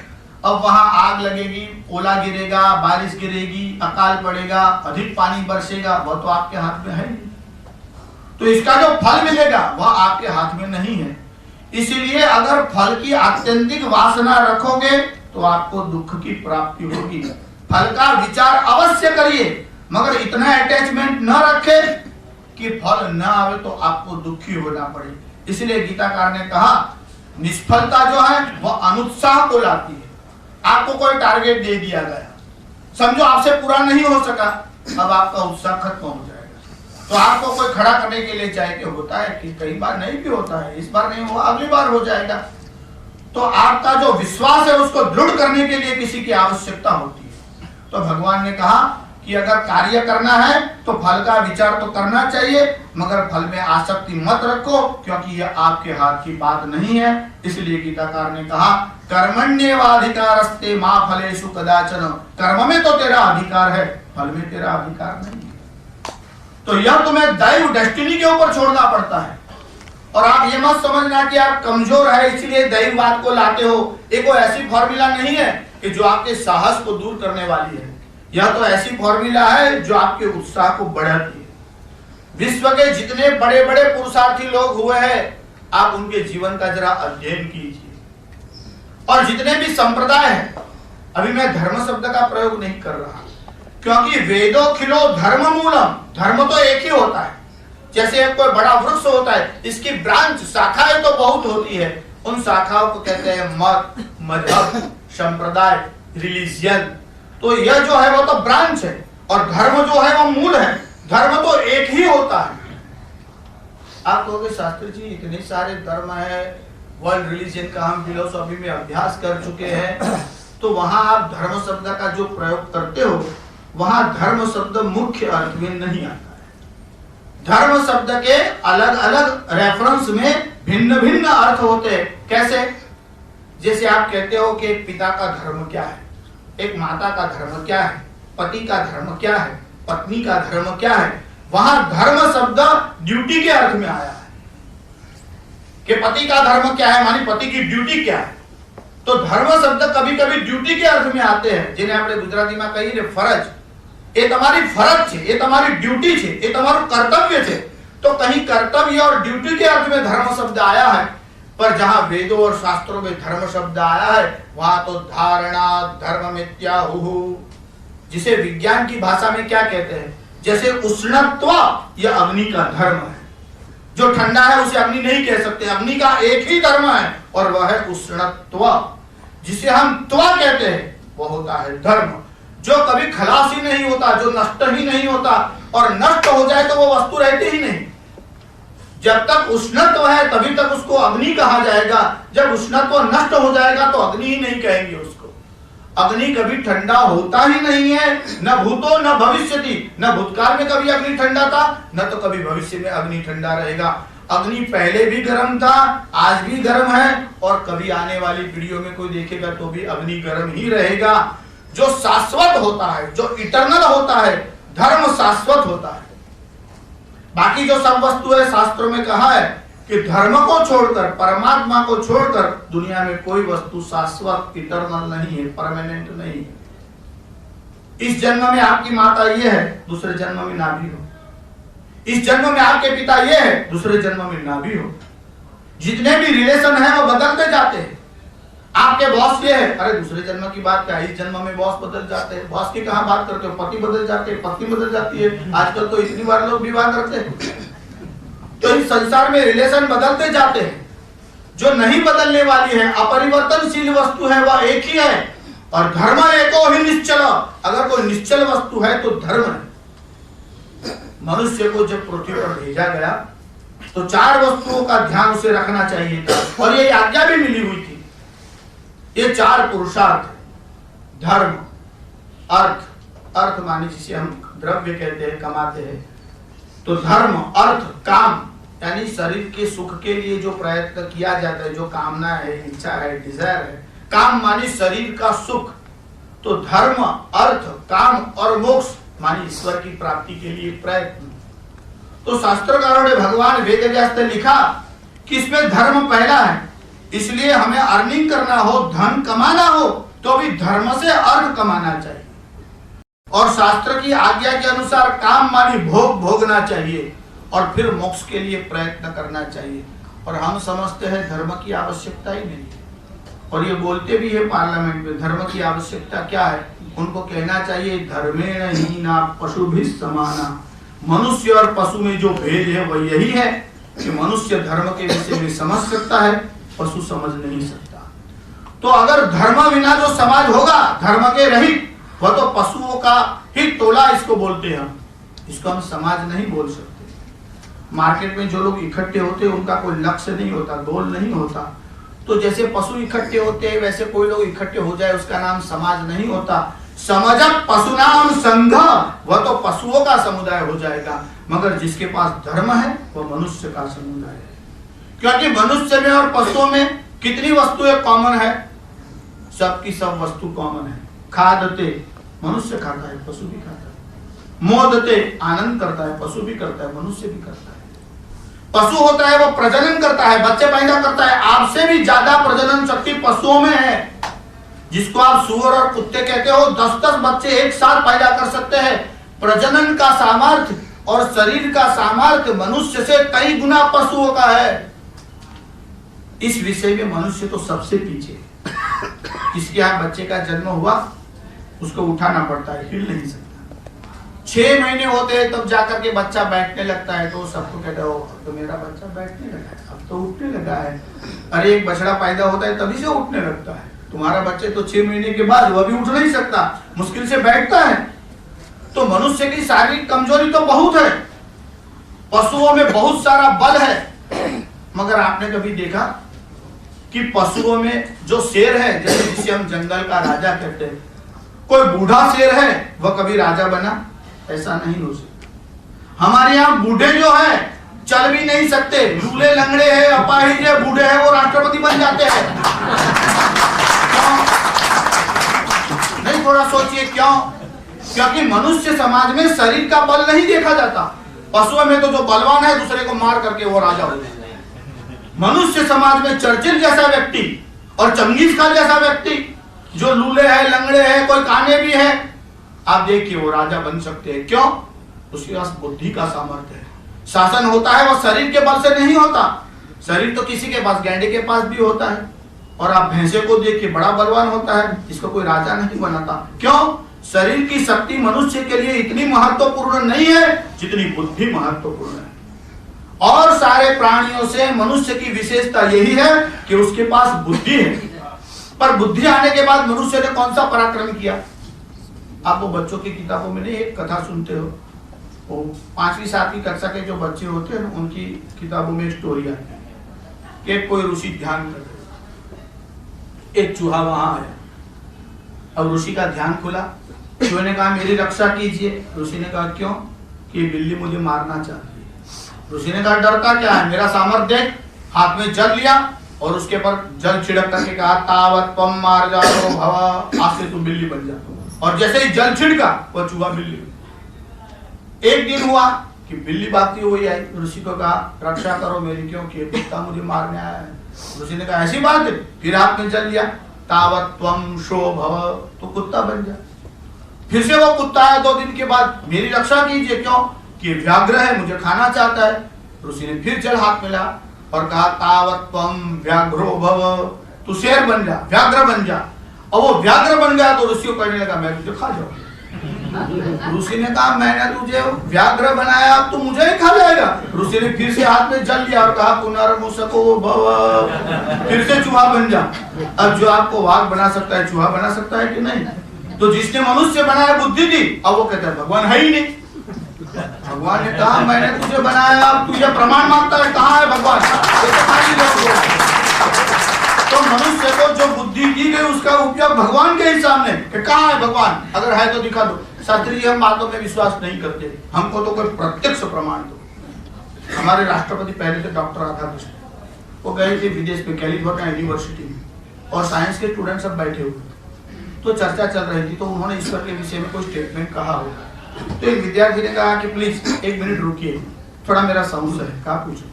अब वहां आग लगेगी, ओला गिरेगा, बारिश गिरेगी, अकाल पड़ेगा, अधिक पानी बरसेगा, वह तो आपके हाथ में है नहीं। तो इसका जो फल मिलेगा वह आपके हाथ में नहीं है। इसीलिए अगर फल की आत्यंतिक वासना रखोगे तो आपको दुख की प्राप्ति होगी। फल का विचार अवश्य करिए, मगर इतना अटैचमेंट न रखे कि फल न आवे तो आपको दुखी होना पड़े। इसलिए गीताकार ने कहा निष्फलता जो है वह अनुत्साह को लाती है। आपको कोई टारगेट दे दिया गया, समझो आपसे पूरा नहीं हो सका, अब आपका उत्साह खत्म हो जाएगा। तो आपको कोई खड़ा करने के लिए चाहे कि होता है कि कई बार नहीं भी होता है, इस बार नहीं हुआ अगली बार हो जाएगा। तो आपका जो विश्वास है उसको दृढ़ करने के लिए किसी की आवश्यकता होती है। तो भगवान ने कहा कि अगर कार्य करना है तो फल का विचार तो करना चाहिए, मगर फल में आसक्ति मत रखो, क्योंकि यह आपके हाथ की बात नहीं है। इसलिए गीताकार ने कहा कर्मण्येवाधिकारस्ते मा फलेषु कदाचन। कर्म में तो तेरा अधिकार है, फल में तेरा अधिकार नहीं है। तो यह तुम्हें दैव डेस्टिनी के ऊपर छोड़ना पड़ता है। और आप ये मत समझना कि आप कमजोर है इसलिए दैववाद को लाते हो। एक वो ऐसी फॉर्मूला नहीं है कि जो आपके साहस को दूर करने वाली है। यह तो ऐसी फॉर्मूला है जो आपके उत्साह को बढ़ाती है। विश्व के जितने बड़े बड़े पुरुषार्थी लोग हुए हैं, आप उनके जीवन का जरा अध्ययन कीजिए। और जितने भी संप्रदाय हैं, अभी मैं धर्म शब्द का प्रयोग नहीं कर रहा, क्योंकि वेदो खिलो धर्म मूलम, धर्म तो एक ही होता है। जैसे कोई बड़ा वृक्ष होता है, इसकी ब्रांच शाखाएं तो बहुत होती है, उन शाखाओं को कहते हैं मत, मजहब, संप्रदाय, रिलीजियन। तो यह जो है वो तो ब्रांच है, और धर्म जो है वो मूल है। धर्म तो एक ही होता है। आप कहोगे शास्त्री जी इतने सारे धर्म है, वर्ल्ड रिलीजियन का हम फिलोसॉफी में अभ्यास कर चुके हैं, तो वहां आप धर्म शब्द का जो प्रयोग करते हो वहां धर्म शब्द मुख्य अर्थ में नहीं आता है। धर्म शब्द के अलग अलग रेफरेंस में भिन्न भिन्न अर्थ होते हैं। कैसे? जैसे आप कहते हो कि एक पिता का धर्म क्या है, एक माता का धर्म क्या है, पति का धर्म क्या है, पत्नी का धर्म क्या है। वहां धर्म शब्द ड्यूटी के अर्थ में आया है कि पति का धर्म क्या है, मानी पति की ड्यूटी क्या है। तो धर्म शब्द कभी कभी ड्यूटी के अर्थ में आते हैं, जिन्हें આપણે ગુજરાતીમાં કહીએ ફરજ। ये तुम्हारी फरज છે, ये तुम्हारी ड्यूटी છે, ये तुम्हारा कर्तव्य છે। तो कहीं कर्तव्य और ड्यूटी के अर्थ में धर्म शब्द आया है, पर जहां वेदों और शास्त्रों में धर्म शब्द आया है वहां तो धारणा धर्ममित्याहुः, जिसे विज्ञान की भाषा में क्या कहते हैं, जैसे उष्णत्व यह अग्नि का धर्म है। जो ठंडा है उसे अग्नि नहीं कह सकते, अग्नि का एक ही धर्म है और वह है उष्णत्व। जिसे हम त्व कहते हैं वो होता है धर्म। जो कभी खलास ही नहीं होता, जो नष्ट ही नहीं होता, और नष्ट हो जाए तो वो वस्तु रहती ही नहीं। जब तक उष्णत्व है तभी तक उसको अग्नि कहा जाएगा, जब उष्णत्व नष्ट हो जाएगा तो अग्नि ही नहीं कहेंगे उसको। अग्नि कभी ठंडा होता ही नहीं है, न भूतो न भविष्यति, न भूतकाल में कभी अग्नि ठंडा था, न तो कभी भविष्य में अग्नि ठंडा रहेगा। अग्नि पहले भी गर्म था, आज भी गर्म है, और कभी आने वाली पीढ़ियों में कोई देखेगा तो भी अग्नि गर्म ही रहेगा। जो शाश्वत होता है, जो इटर्नल होता है, धर्म शाश्वत होता है। बाकी जो सब वस्तु है, शास्त्रों में कहा है कि धर्म को छोड़कर, परमात्मा को छोड़कर दुनिया में कोई वस्तु शाश्वत इटर्नल नहीं है, परमानेंट नहीं है। इस जन्म में आपकी माता ये है, दूसरे जन्म में ना भी हो। इस जन्म में आपके पिता ये है, दूसरे जन्म में ना भी हो। जितने भी रिलेशन है वो बदलते जाते हैं। आपके बॉस ये है, अरे दूसरे जन्म की बात क्या है, इस जन्म में बॉस बदल जाते हैं। बॉस की कहां बात करते हो, पति बदल जाते हैं, पत्नी बदल जाती है। आजकल तो इतनी बार लोग विवाह करते हैं। तो इस संसार में रिलेशन बदलते जाते हैं। जो नहीं बदलने वाली है, अपरिवर्तनशील वस्तु है, वह एक ही है, और धर्म एको ही निश्चल। अगर कोई निश्चल वस्तु है तो धर्म है। मनुष्य को जब पृथ्वी पर भेजा गया तो 4 वस्तुओं का ध्यान उसे रखना चाहिए था, और ये आज्ञा भी मिली हुई थी। ये 4 पुरुषार्थ, धर्म, अर्थ, अर्थ माने जिसे हम द्रव्य कहते हैं, कमाते हैं, तो धर्म, अर्थ, काम, यानी शरीर के सुख के लिए जो प्रयत्न किया जाता है, जो कामना है, इच्छा है, डिजायर है। काम माने शरीर का सुख, तो धर्म, अर्थ, काम और मोक्ष माने ईश्वर की प्राप्ति के लिए प्रयत्न। तो शास्त्रकारों ने, भगवान वेदव्यास ने लिखा कि इसमें धर्म पहला है। इसलिए हमें अर्निंग करना हो, धन कमाना हो, तो भी धर्म से अर्थ कमाना चाहिए। और शास्त्र की आज्ञा के अनुसार काम मानी भोग भोगना चाहिए, और फिर मोक्ष के लिए प्रयत्न करना चाहिए। और हम समझते हैं धर्म की आवश्यकता ही नहीं है, और ये बोलते भी है पार्लियामेंट में, धर्म की आवश्यकता क्या है। उनको कहना चाहिए धर्मेण हीना पशुभिः समाना। मनुष्य और पशु में जो भेद है वह यही है कि मनुष्य धर्म के विषय में समझ सकता है, पशु समझ नहीं सकता। तो अगर धर्म बिना जो समाज होगा, धर्म के रहित, वह तो पशुओं का ही टोला इसको बोलते हैं हम। इसको हम समाज नहीं बोल सकते। मार्केट में जो लोग इकट्ठे होते हैं उनका कोई लक्ष्य नहीं होता, गोल नहीं होता। तो जैसे पशु इकट्ठे होते हैं वैसे कोई लोग इकट्ठे हो जाए, उसका नाम समाज नहीं होता। समजत पशुनाम संघ, वह तो पशुओं का समुदाय हो जाएगा। मगर जिसके पास धर्म है वह मनुष्य का समुदाय है। क्योंकि मनुष्य में और पशुओं में कितनी वस्तुएं कॉमन है, सबकी सब वस्तु कॉमन है। खादते, मनुष्य खाता है, पशु भी खाता है। मोदते, आनंद करता है, पशु भी करता है, मनुष्य भी करता है। पशु होता है वो प्रजनन करता है, बच्चे पैदा करता है। आपसे भी ज्यादा प्रजनन शक्ति पशुओं में है। जिसको आप सुअर और कुत्ते कहते हो, 10-10 बच्चे एक साथ पैदा कर सकते हैं। प्रजनन का सामर्थ्य और शरीर का सामर्थ्य मनुष्य से कई गुना पशुओं का है। इस विषय में मनुष्य तो सबसे पीछे। जिसके यहाँ बच्चे का जन्म हुआ उसको उठाना पड़ता है, हिल नहीं सकता। 6 महीने होते हैं तब जाकर के बच्चा बैठने लगता है, तो सबको कहते हो तो मेरा बच्चा बैठने लगा है, अब तो उठने लगा है। अरे एक बछड़ा पैदा होता है तभी से उठने लगता है। तुम्हारा बच्चे तो 6 महीने के बाद वह भी उठ नहीं सकता, मुश्किल से बैठता है। तो मनुष्य की शारीरिक कमजोरी तो बहुत है, पशुओं में बहुत सारा बल है। मगर आपने कभी देखा कि पशुओं में जो शेर है, जैसे जिसे हम जंगल का राजा कहते हैं, कोई बूढ़ा शेर है वह कभी राजा बना? ऐसा नहीं हो सकता। हमारे यहाँ बूढ़े जो है चल भी नहीं सकते, लूले लंगड़े हैं, अपाहिज है, बूढ़े हैं, वो राष्ट्रपति बन जाते हैं। नहीं, थोड़ा सोचिए क्यों? क्योंकि मनुष्य समाज में शरीर का बल नहीं देखा जाता। पशुओं में तो जो बलवान है दूसरे को मार करके वो राजा हो जाता है। मनुष्य समाज में चर्चिल जैसा व्यक्ति और चंगेज खान जैसा व्यक्ति जो लूले है, लंगड़े है, कोई काने भी है, आप देखिए वो राजा बन सकते हैं। क्यों? उसके पास बुद्धि का सामर्थ्य है। शासन होता है वो शरीर के बल से नहीं होता। शरीर तो किसी के पास, गैंडे के पास भी होता है। और आप भैंसे को देखिए, बड़ा बलवान होता है, इसको कोई राजा नहीं बनाता। क्यों? शरीर की शक्ति मनुष्य के लिए इतनी महत्वपूर्ण नहीं है जितनी बुद्धि महत्वपूर्ण है। और सारे प्राणियों से मनुष्य की विशेषता यही है कि उसके पास बुद्धि है। पर बुद्धि आने के बाद मनुष्य ने कौन सा पराक्रम किया? आप वो बच्चों की किताबों में नहीं एक कथा सुनते हो, वो 5वीं 7वीं कक्षा के जो बच्चे होते हैं उनकी किताबों में स्टोरी आती है कि कोई ऋषि ध्यान कर रहे, एक चूहा वहां आया। अब ऋषि का ध्यान खुला, चूहे ने कहा मेरी रक्षा कीजिए। ऋषि ने कहा क्यों? कि बिल्ली मुझे मारना चाहती है। ऋषि ने कहा डरता क्या है, मेरा सामर्थ्य देख। हाथ में जल लिया और उसके पर जल छिड़क करके कहा तावत पम मार जाओ भवा, आज से तू बिल्ली बन जा। और जैसे ही जल छिड़का वो चूहा बिल्ली। एक दिन हुआ कि बिल्ली भागती हुई आई, ऋषि को कहा रक्षा करो मेरी, क्योंकि कुत्ता मुझे मारने आया है। ऋषि ने कहा ऐसी बात है, फिर हाथ में जल लिया, तावत त्वम शो भव, तो कुत्ता बन जा। फिर से वो कुत्ता आया 2 दिन के बाद, मेरी रक्षा कीजिए, क्यों? कि व्याघ्र है, मुझे खाना चाहता है। ऋषि ने फिर जल हाथ में लिया और कहा तावत त्वम व्याघ्रो भव, तू शेर बन जा, व्याघ्र बन जा। और वो व्याघ्र बन गया तो ऋषि को कहने लगा मैं तुझे खा जाऊंगा। ऋषि ने कहा मैंने तुझे व्याघ्र बनाया, अब तू मुझे ही खा जाएगा। ऋषि ने फिर से हाथ में जल लिया और कहा पुनर्मुसको भव, फिर से चूहा बन जा। अब जो आपको वाघ बना सकता है चूहा बना सकता है कि नहीं? तो जिसने मनुष्य बनाया बुद्धि दी, अब वो कहता है भगवान है ही नहीं। भगवान ने कहा मैंने तुझे बनाया, अब तुझे प्रमाण मांगता है, कहाँ है भगवान? तो मनुष्य को जो बुद्धि दी गई उसका उपयोग भगवान के ही सामने, कहाँ है भगवान? अगर है तो दिखा दो। शास्त्री हम बातों में विश्वास नहीं करते, हमको तो कोई प्रत्यक्ष प्रमाण दो। हमारे राष्ट्रपति पहले थे डॉक्टर राधाकृष्ण, वो गए थे विदेश में कैलिफोर्निया यूनिवर्सिटी में, और साइंस के स्टूडेंट सब बैठे हुए, तो चर्चा चल रही थी, तो उन्होंने ईश्वर के विषय में कोई स्टेटमेंट कहा होगा। तो एक विद्यार्थी ने कहा कि प्लीज 1 मिनट रुकिए, थोड़ा मेरा संशय है। कहा पूछो?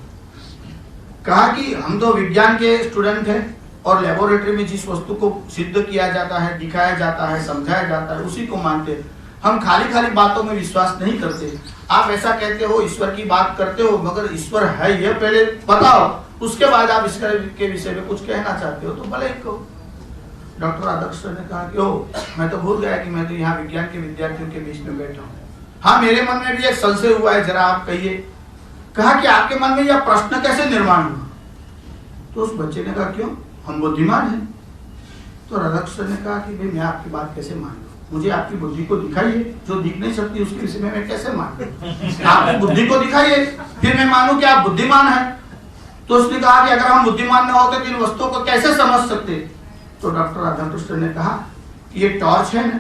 कहा कि हम तो विज्ञान के स्टूडेंट हैं और लेबोरेटरी में जिस वस्तु को सिद्ध किया जाता है, दिखाया जाता है, समझाया जाता है, उसी को मानते हैं। हम खाली खाली बातों में विश्वास नहीं करते। आप ऐसा कहते हो ईश्वर की बात करते हो, मगर ईश्वर है ये पहले बताओ, उसके बाद आप ईश्वर के विषय में कुछ कहना चाहते हो तो भले ही कहो। डॉक्टर राधाकृष्ण ने कहा कि ओ मैं तो भूल गया कि मैं तो यहाँ विज्ञान के विद्यार्थियों के बीच में बैठा हूँ। हाँ मेरे मन में भी एक संशय हुआ है, जरा आप कहिए। कहा कि आपके मन में यह प्रश्न कैसे निर्माण हुआ? तो उस बच्चे ने कहा क्यों, हम बुद्धिमान हैं। तो राधाकृष्ण ने कहा कि भाई मैं आपकी बात कैसे मान लूं, मुझे आपकी बुद्धि को दिखाइए, जो दिख नहीं सकती उसके विषय में मैं कैसे मान लूं? आप बुद्धि को दिखाइए, फिर मैं मानूं कि आप बुद्धिमान हैं। तो उसने कहा कि अगर हम बुद्धिमान न होते तो इन वस्तुओं को कैसे समझ सकते? तो डॉक्टर राधाकृष्ण ने कहा कि ये टॉर्च है ना,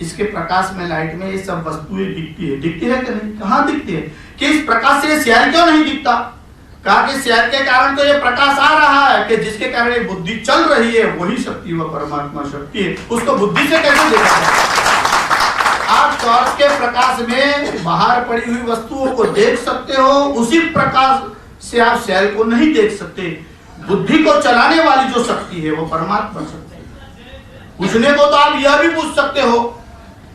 इसके प्रकाश में, लाइट में ये सब वस्तुएं दिखती है कि नहीं? कहाँ दिखती है? कि इस प्रकाश से शहर क्यों नहीं दिखता? कहा कि शहर के कारण तो ये प्रकाश आ रहा है, कि जिसके कारण ये बुद्धि चल रही है वही शक्ति, वह परमात्मा शक्ति है, उसको बुद्धि से कैसे देखा जाए? आप टॉर्च के प्रकाश में बाहर पड़ी हुई वस्तुओं को देख सकते हो, उसी प्रकाश से आप शहर को नहीं देख सकते। बुद्धि को चलाने वाली जो शक्ति है वो परमात्मा शक्ति है। पूछने को तो आप यह भी पूछ सकते हो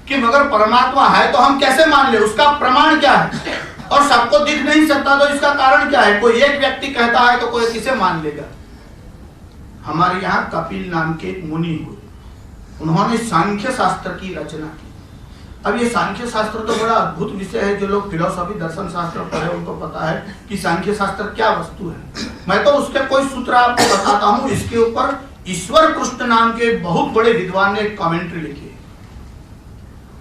कि मगर परमात्मा है तो हम कैसे मान ले, उसका प्रमाण क्या है? और सबको दिख नहीं सकता तो इसका कारण क्या है? कोई एक व्यक्ति कहता है तो कोई किसे मान लेगा? हमारे यहाँ कपिल नाम के एक मुनि हुए, उन्होंने सांख्य शास्त्र की रचना की। अब ये सांख्य शास्त्र तो बड़ा अद्भुत विषय है, जो लोग फिलोसॉफी दर्शन शास्त्र पढ़े उनको पता है कि सांख्य शास्त्र क्या वस्तु है। मैं तो उसके कोई सूत्र आपको बताता हूँ। इसके ऊपर ईश्वर कृष्ण नाम के बहुत बड़े विद्वान ने एक कमेंट्री लिखी है।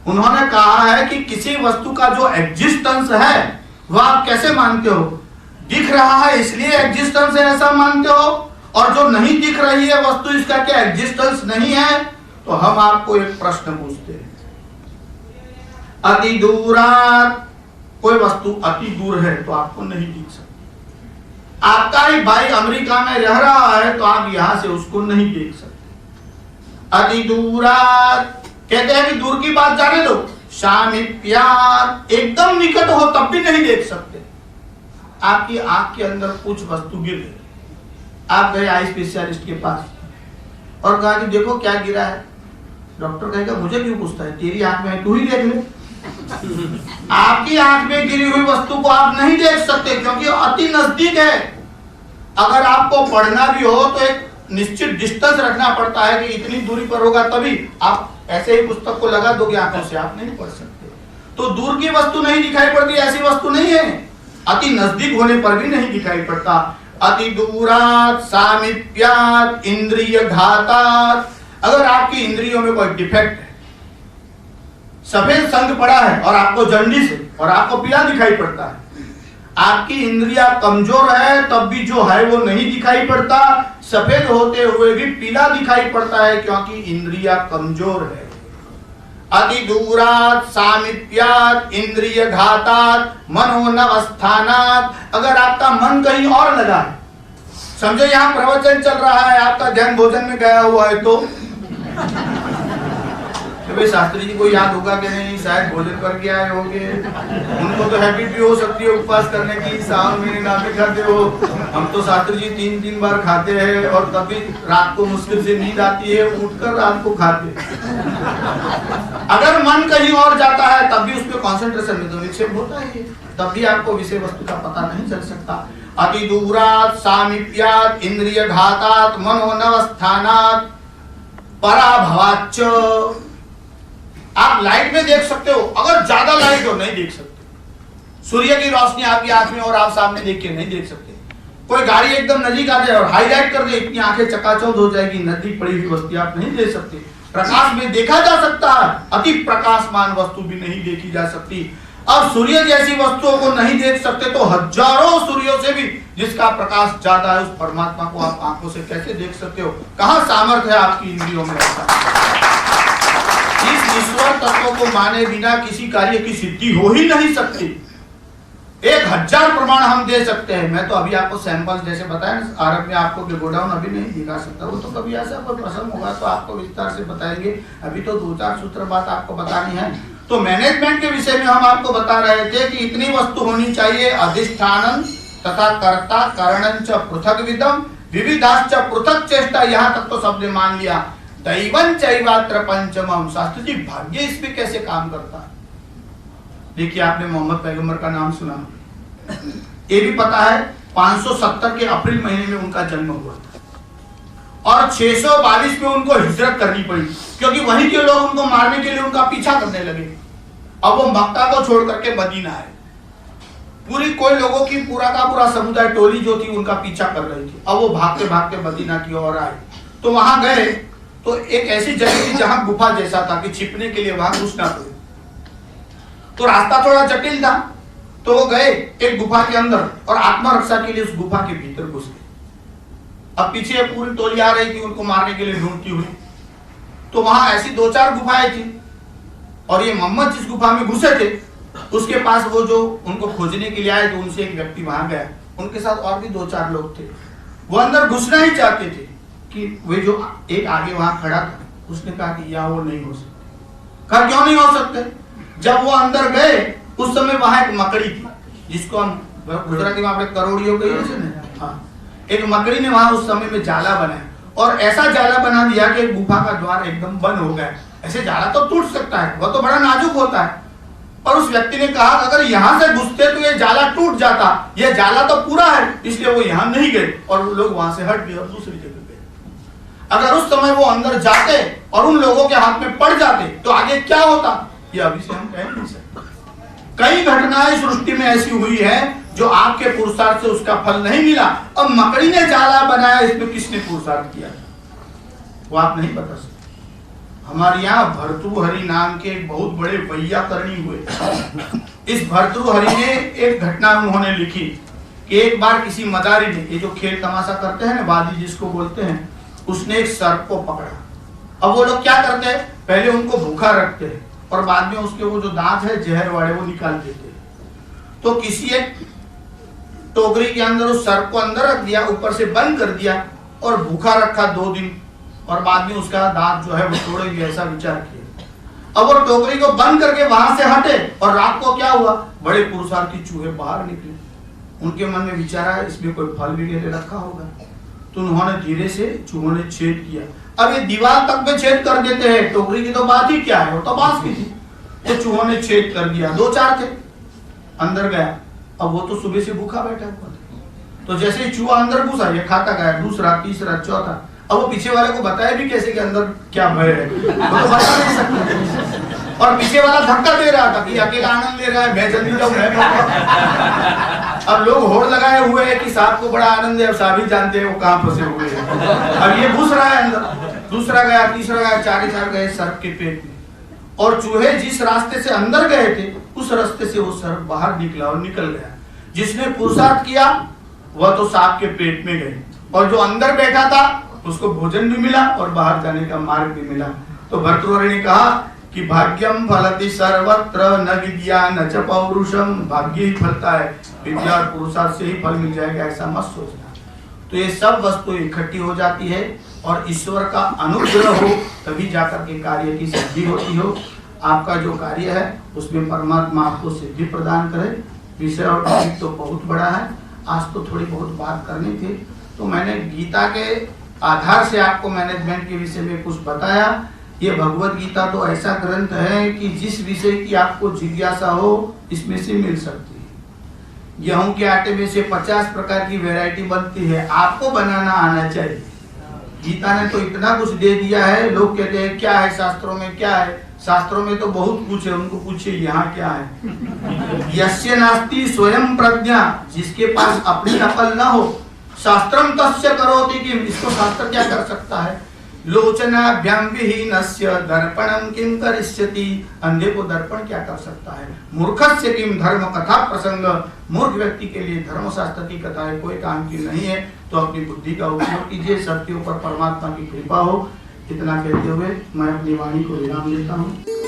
उन्होंने कहा है कि किसी वस्तु का जो एग्जिस्टेंस है वह आप कैसे मानते हो? दिख रहा है इसलिए एग्जिस्टेंस है ऐसा मानते हो, और जो नहीं दिख रही है वस्तु, इसका क्या एग्जिस्टेंस नहीं है? तो हम आपको एक प्रश्न पूछते हैं, अति दूरात, कोई वस्तु अति दूर है तो आपको नहीं दिख सकती। आपका ही भाई अमेरिका में रह रहा है तो आप यहां से उसको नहीं देख सकते। अति दूरात कहते हैं कि दूर की बात जाने दो, सामीप्यात्, एकदम निकट हो तब भी नहीं देख सकते। आपकी आंख के अंदर कुछ वस्तु गिर गई, आप गए आई स्पेशलिस्ट के पास और कहा कि देखो क्या गिरा है। डॉक्टर कहेगा मुझे क्यों पूछता है, तेरी आंख में तू ही देख ले। आपकी आंख में गिरी हुई वस्तु को आप नहीं देख सकते क्योंकि अति नजदीक है। अगर आपको पढ़ना भी हो तो एक निश्चित डिस्टेंस रखना पड़ता है कि इतनी दूरी पर होगा, तभी आप ऐसे ही पुस्तक को लगा दोगे आंखों से, आप नहीं पढ़ सकते। तो दूर की वस्तु नहीं दिखाई पड़ती, ऐसी वस्तु नहीं है। अति नजदीक होने पर भी नहीं दिखाई पड़ता। अति दूरात् सामीप्यात् इंद्रिय घातात्, अगर आपकी इंद्रियों में कोई डिफेक्ट है, सफेद संग पड़ा है और आपको जंडिस है और आपको पीला दिखाई पड़ता है, आपकी इंद्रिया कमजोर है तब भी जो है वो नहीं दिखाई पड़ता, सफेद होते हुए भी पीला दिखाई पड़ता है क्योंकि इंद्रिया कमजोर है। अति दूरात सामीप्यात इंद्रिय घातात मनोनवस्थानात, अगर आपका मन कहीं और लगा है, समझो यहाँ प्रवचन चल रहा है, आपका ध्यान भोजन में गया हुआ है, तो भाई शास्त्री जी को याद होगा कि नहीं, शायद भोजन करके आए होंगे, उनको तो हैबिट भी हो सकती है उपवास करने की, सावन महीने ना भी खाते हो, हम तो शास्त्री जी 3-3 बार खाते हैं और तभी रात को मुश्किल से नींद आती है, उठकर रात को खाते। अगर मन कहीं और जाता है तब भी उसमें कंसंट्रेशन में तो विक्षेप होता है, तब भी आपको विषय वस्तु का पता नहीं चल सकता। अति दूरात सामीप्यात इंद्रिय घातात मनोनवस्थानात पराभवाच्च, आप लाइट में देख सकते हो, अगर ज्यादा लाइट हो नहीं देख सकते, सूर्य की रोशनी आपकी आंख में और आप सामने देख के नहीं देख सकते, कोई गाड़ी एकदम नजदीक आ जाए और हाईलाइट कर दे, इतनी आंखें चकाचौंध हो जाएगी, नजदीक पड़ी हुई वस्तु आप नहीं देख सकते। प्रकाश में देखा जा सकता है, अति प्रकाशमान वस्तु भी नहीं देखी जा सकती। अब सूर्य जैसी वस्तुओं को नहीं देख सकते तो हजारों सूर्यों से भी जिसका प्रकाश ज्यादा है उस परमात्मा को आप आंखों से कैसे देख सकते हो? कहां सामर्थ्य है आपकी इंद्रियों में? इस ईश्वर तत्व को माने बिना किसी कार्य की सिद्धि हो ही नहीं सकती। 1000 प्रमाण हम दे सकते हैं। मैं तो अभी आपको सैंपल जैसे बताया ना, आरब में आपको गोडाउन अभी नहीं दिखा सकता, वो तो कभी ऐसा कोई प्रसंग होगा तो आपको विस्तार से बताएंगे। अभी तो 2-4 सूत्र बात आपको बतानी है। तो मैनेजमेंट के विषय में हम आपको बता रहे थे कि इतनी वस्तु होनी चाहिए, अधिष्ठानं तथा कर्ता कारणंच पृथक विदम विविधाश्च पृथक चेष्टा, यहाँ तक तो सबने मान लिया। दैवं चैवात्र पंचमम, शास्त्री जी भाग्य इसमें कैसे काम करता है? देखिए आपने मोहम्मद पैगंबर का नाम सुना, ये भी पता है 570 के अप्रैल महीने में उनका जन्म हुआ था और 622 में उनको हिजरत करनी पड़ी क्योंकि वहीं के लोग उनको मारने के लिए उनका पीछा करने लगे। अब वो मक्का को छोड़ करके मदीना आए, पूरी कोई लोगों की पूरा का पूरा समुदाय टोली जो थी उनका पीछा कर रही थी। अब वो भागते भागते मदीना की ओर आए तो वहां गए तो एक ऐसी जगह थी जहां गुफा जैसा था कि छिपने के लिए वहां घुसना पड़े, तो रास्ता थोड़ा जटिल था। तो वो गए एक गुफा के अंदर और आत्मरक्षा के लिए उस गुफा के भीतर घुस गए। अब पीछे पूरी टोली आ रही थी उनको मारने के लिए ढूंढती हुई, तो वहां ऐसी 2-4 गुफाएं थी और ये मोहम्मद जिस गुफा में घुसे थे उसके पास वो जो उनको खोजने के लिए आए थे उनसे एक व्यक्ति वहां गया, उनके साथ और भी 2-4 लोग थे। वो अंदर घुसना ही चाहते थे कि वे जो एक आगे वहां खड़ा था उसने कहा कि या वो नहीं हो सकते। कहा क्यों नहीं हो सकते? जब वो अंदर गए उस समय वहां एक मकड़ी थी जिसको हम गुजराती में आपने करोड़ियों कही है। हाँ, एक मकड़ी ने वहां उस समय में जाला बनाया और ऐसा जाला बना दिया कि गुफा का द्वार एकदम बंद हो गया। ऐसे जाला तो टूट सकता है, वह तो बड़ा नाजुक होता है, पर उस व्यक्ति ने कहा अगर यहां से घुसते तो ये जाला टूट जाता, ये जाला तो पूरा है, इसलिए वो यहां नहीं गए और वो लोग वहां से हट गए और दूसरी जगह गए। अगर उस समय वो अंदर जाते और उन लोगों के हाथ में पड़ जाते तो आगे क्या होता, ये अभी से हम कह नहीं सकते। कई घटनाएं सृष्टि में ऐसी हुई है जो आपके पुरुषार्थ से उसका फल नहीं मिला। अब मकड़ी ने जाला बनाया, इसमें किसने पुरुषार्थ किया वो आप नहीं बता सकते। हमारे यहाँ भर्तृहरि नाम के एक बहुत बड़े वैयाकरणी हुए। इस भर्तृहरि ने एक घटना उन्होंने लिखी कि एक बार किसी मदारी ने, ये जो खेल तमाशा करते हैं ना, वादी जिसको बोलते हैं, उसने एक सर्प को पकड़ा। अब वो लोग क्या करते हैं, पहले उनको भूखा रखते हैं और बाद में उसके वो जो दांत है जहर वाले वो निकाल देते हैं। तो किसी एक टोकरी के अंदर उस सर्प को अंदर रख दिया, ऊपर से बंद कर दिया और भूखा रखा 2 दिन और बाद में उसका दांत जो है वो तोड़ेंगे, ऐसा विचार किया। अब वो टोकरी को बंद करके वहां से हटे और रात को क्या हुआ, बड़े पुरुषार्थी चूहे बाहर निकले। उनके मन में विचार आया इसमें कोई फल वगैरह रखा होगा, तो उन्होंने धीरे से चूहों ने छेद किया। अब ये दीवार तक में छेद कर देते हैं, टोकरी की तो बात ही क्या है, वो तो बांस की थी। तो चूहों ने छेद कर दिया, 2-4 थे, अंदर गया। अब वो तो सुबह से भूखा बैठा हुआ था, तो जैसे ही चूहा अंदर घुसा ये खाता गया, दूसरा, तीसरा, चौथा। अब वो पीछे वाले को बताया भी कैसे कि अंदर क्या भय है, वो तो बता नहीं सकता। और पीछे वाला धक्का दे रहा था कि अकेला आनंद ले रहा है, मैं जल्दी जाऊं, मैं। अब लोग होड़ लगाए हुए हैं कि साहब को बड़ा आनंद है, अब साहब ही जानते हैं वो कहाँ फंसे हुए हैं। अब ये घुस रहा है अंदर, दूसरा गया, तीसरा गया, 4 गए सर्प के पेट में और चूहे जिस रास्ते से अंदर गए थे उस रास्ते से वो सर्प बाहर निकला और निकल गया। जिसने पुरुषार्थ किया वह तो सांप के पेट में गई, और जो अंदर बैठा था उसको भोजन भी मिला और बाहर जाने का मार्ग भी मिला। तो भर्तृहरि ने कहा कि भाग्यम फलति सर्वत्र न विद्या न च पौरुषम, भाग्य ही फलता है, विद्या और पुरुषार्थ से ही फल मिल जाएगा ऐसा मत सोचना। तो ये सब वस्तु इकट्ठी हो जाती है और ईश्वर का अनुग्रह हो तभी जाकर के कार्य की सिद्धि होती हो। आपका जो कार्य है उसमें परमात्मा आपको सिद्धि प्रदान करे। विषय और टॉपिक तो बहुत बड़ा है, आज तो थोड़ी बहुत बात करनी थी, तो मैंने गीता के आधार से आपको मैनेजमेंट के विषय में कुछ बताया। ये भगवत गीता तो ऐसा ग्रंथ है कि जिस विषय की आपको जिज्ञासा हो इसमें से मिल सकती है। गेहूं के आटे में से 50 प्रकार की वैरायटी बनती है, आपको बनाना आना चाहिए। गीता ने तो इतना कुछ दे दिया है। लोग कहते हैं क्या है शास्त्रों में, क्या है शास्त्रों में, तो बहुत कुछ है, उनको पूछिए यहाँ क्या है। यस्य नास्ति स्वयं प्रज्ञा, जिसके पास अपनी अकल ना हो, शास्त्रम तस्य करोति किम, इसको शास्त्र क्या कर सकता है। लोचनाभ्याम विहीनस्य दर्पणम किम करिष्यति, अंधे को दर्पण क्या कर सकता है। मूर्खस्य किम धर्म कथा प्रसंग, मूर्ख व्यक्ति के लिए धर्मशास्त्र की कथाएं कोई काम की नहीं है। तो अपनी बुद्धि का उपयोग कीजिए, सबके ऊपर परमात्मा की कृपा हो। इतना कहते हुए मैं अपनी वाणी को विराम देता हूँ।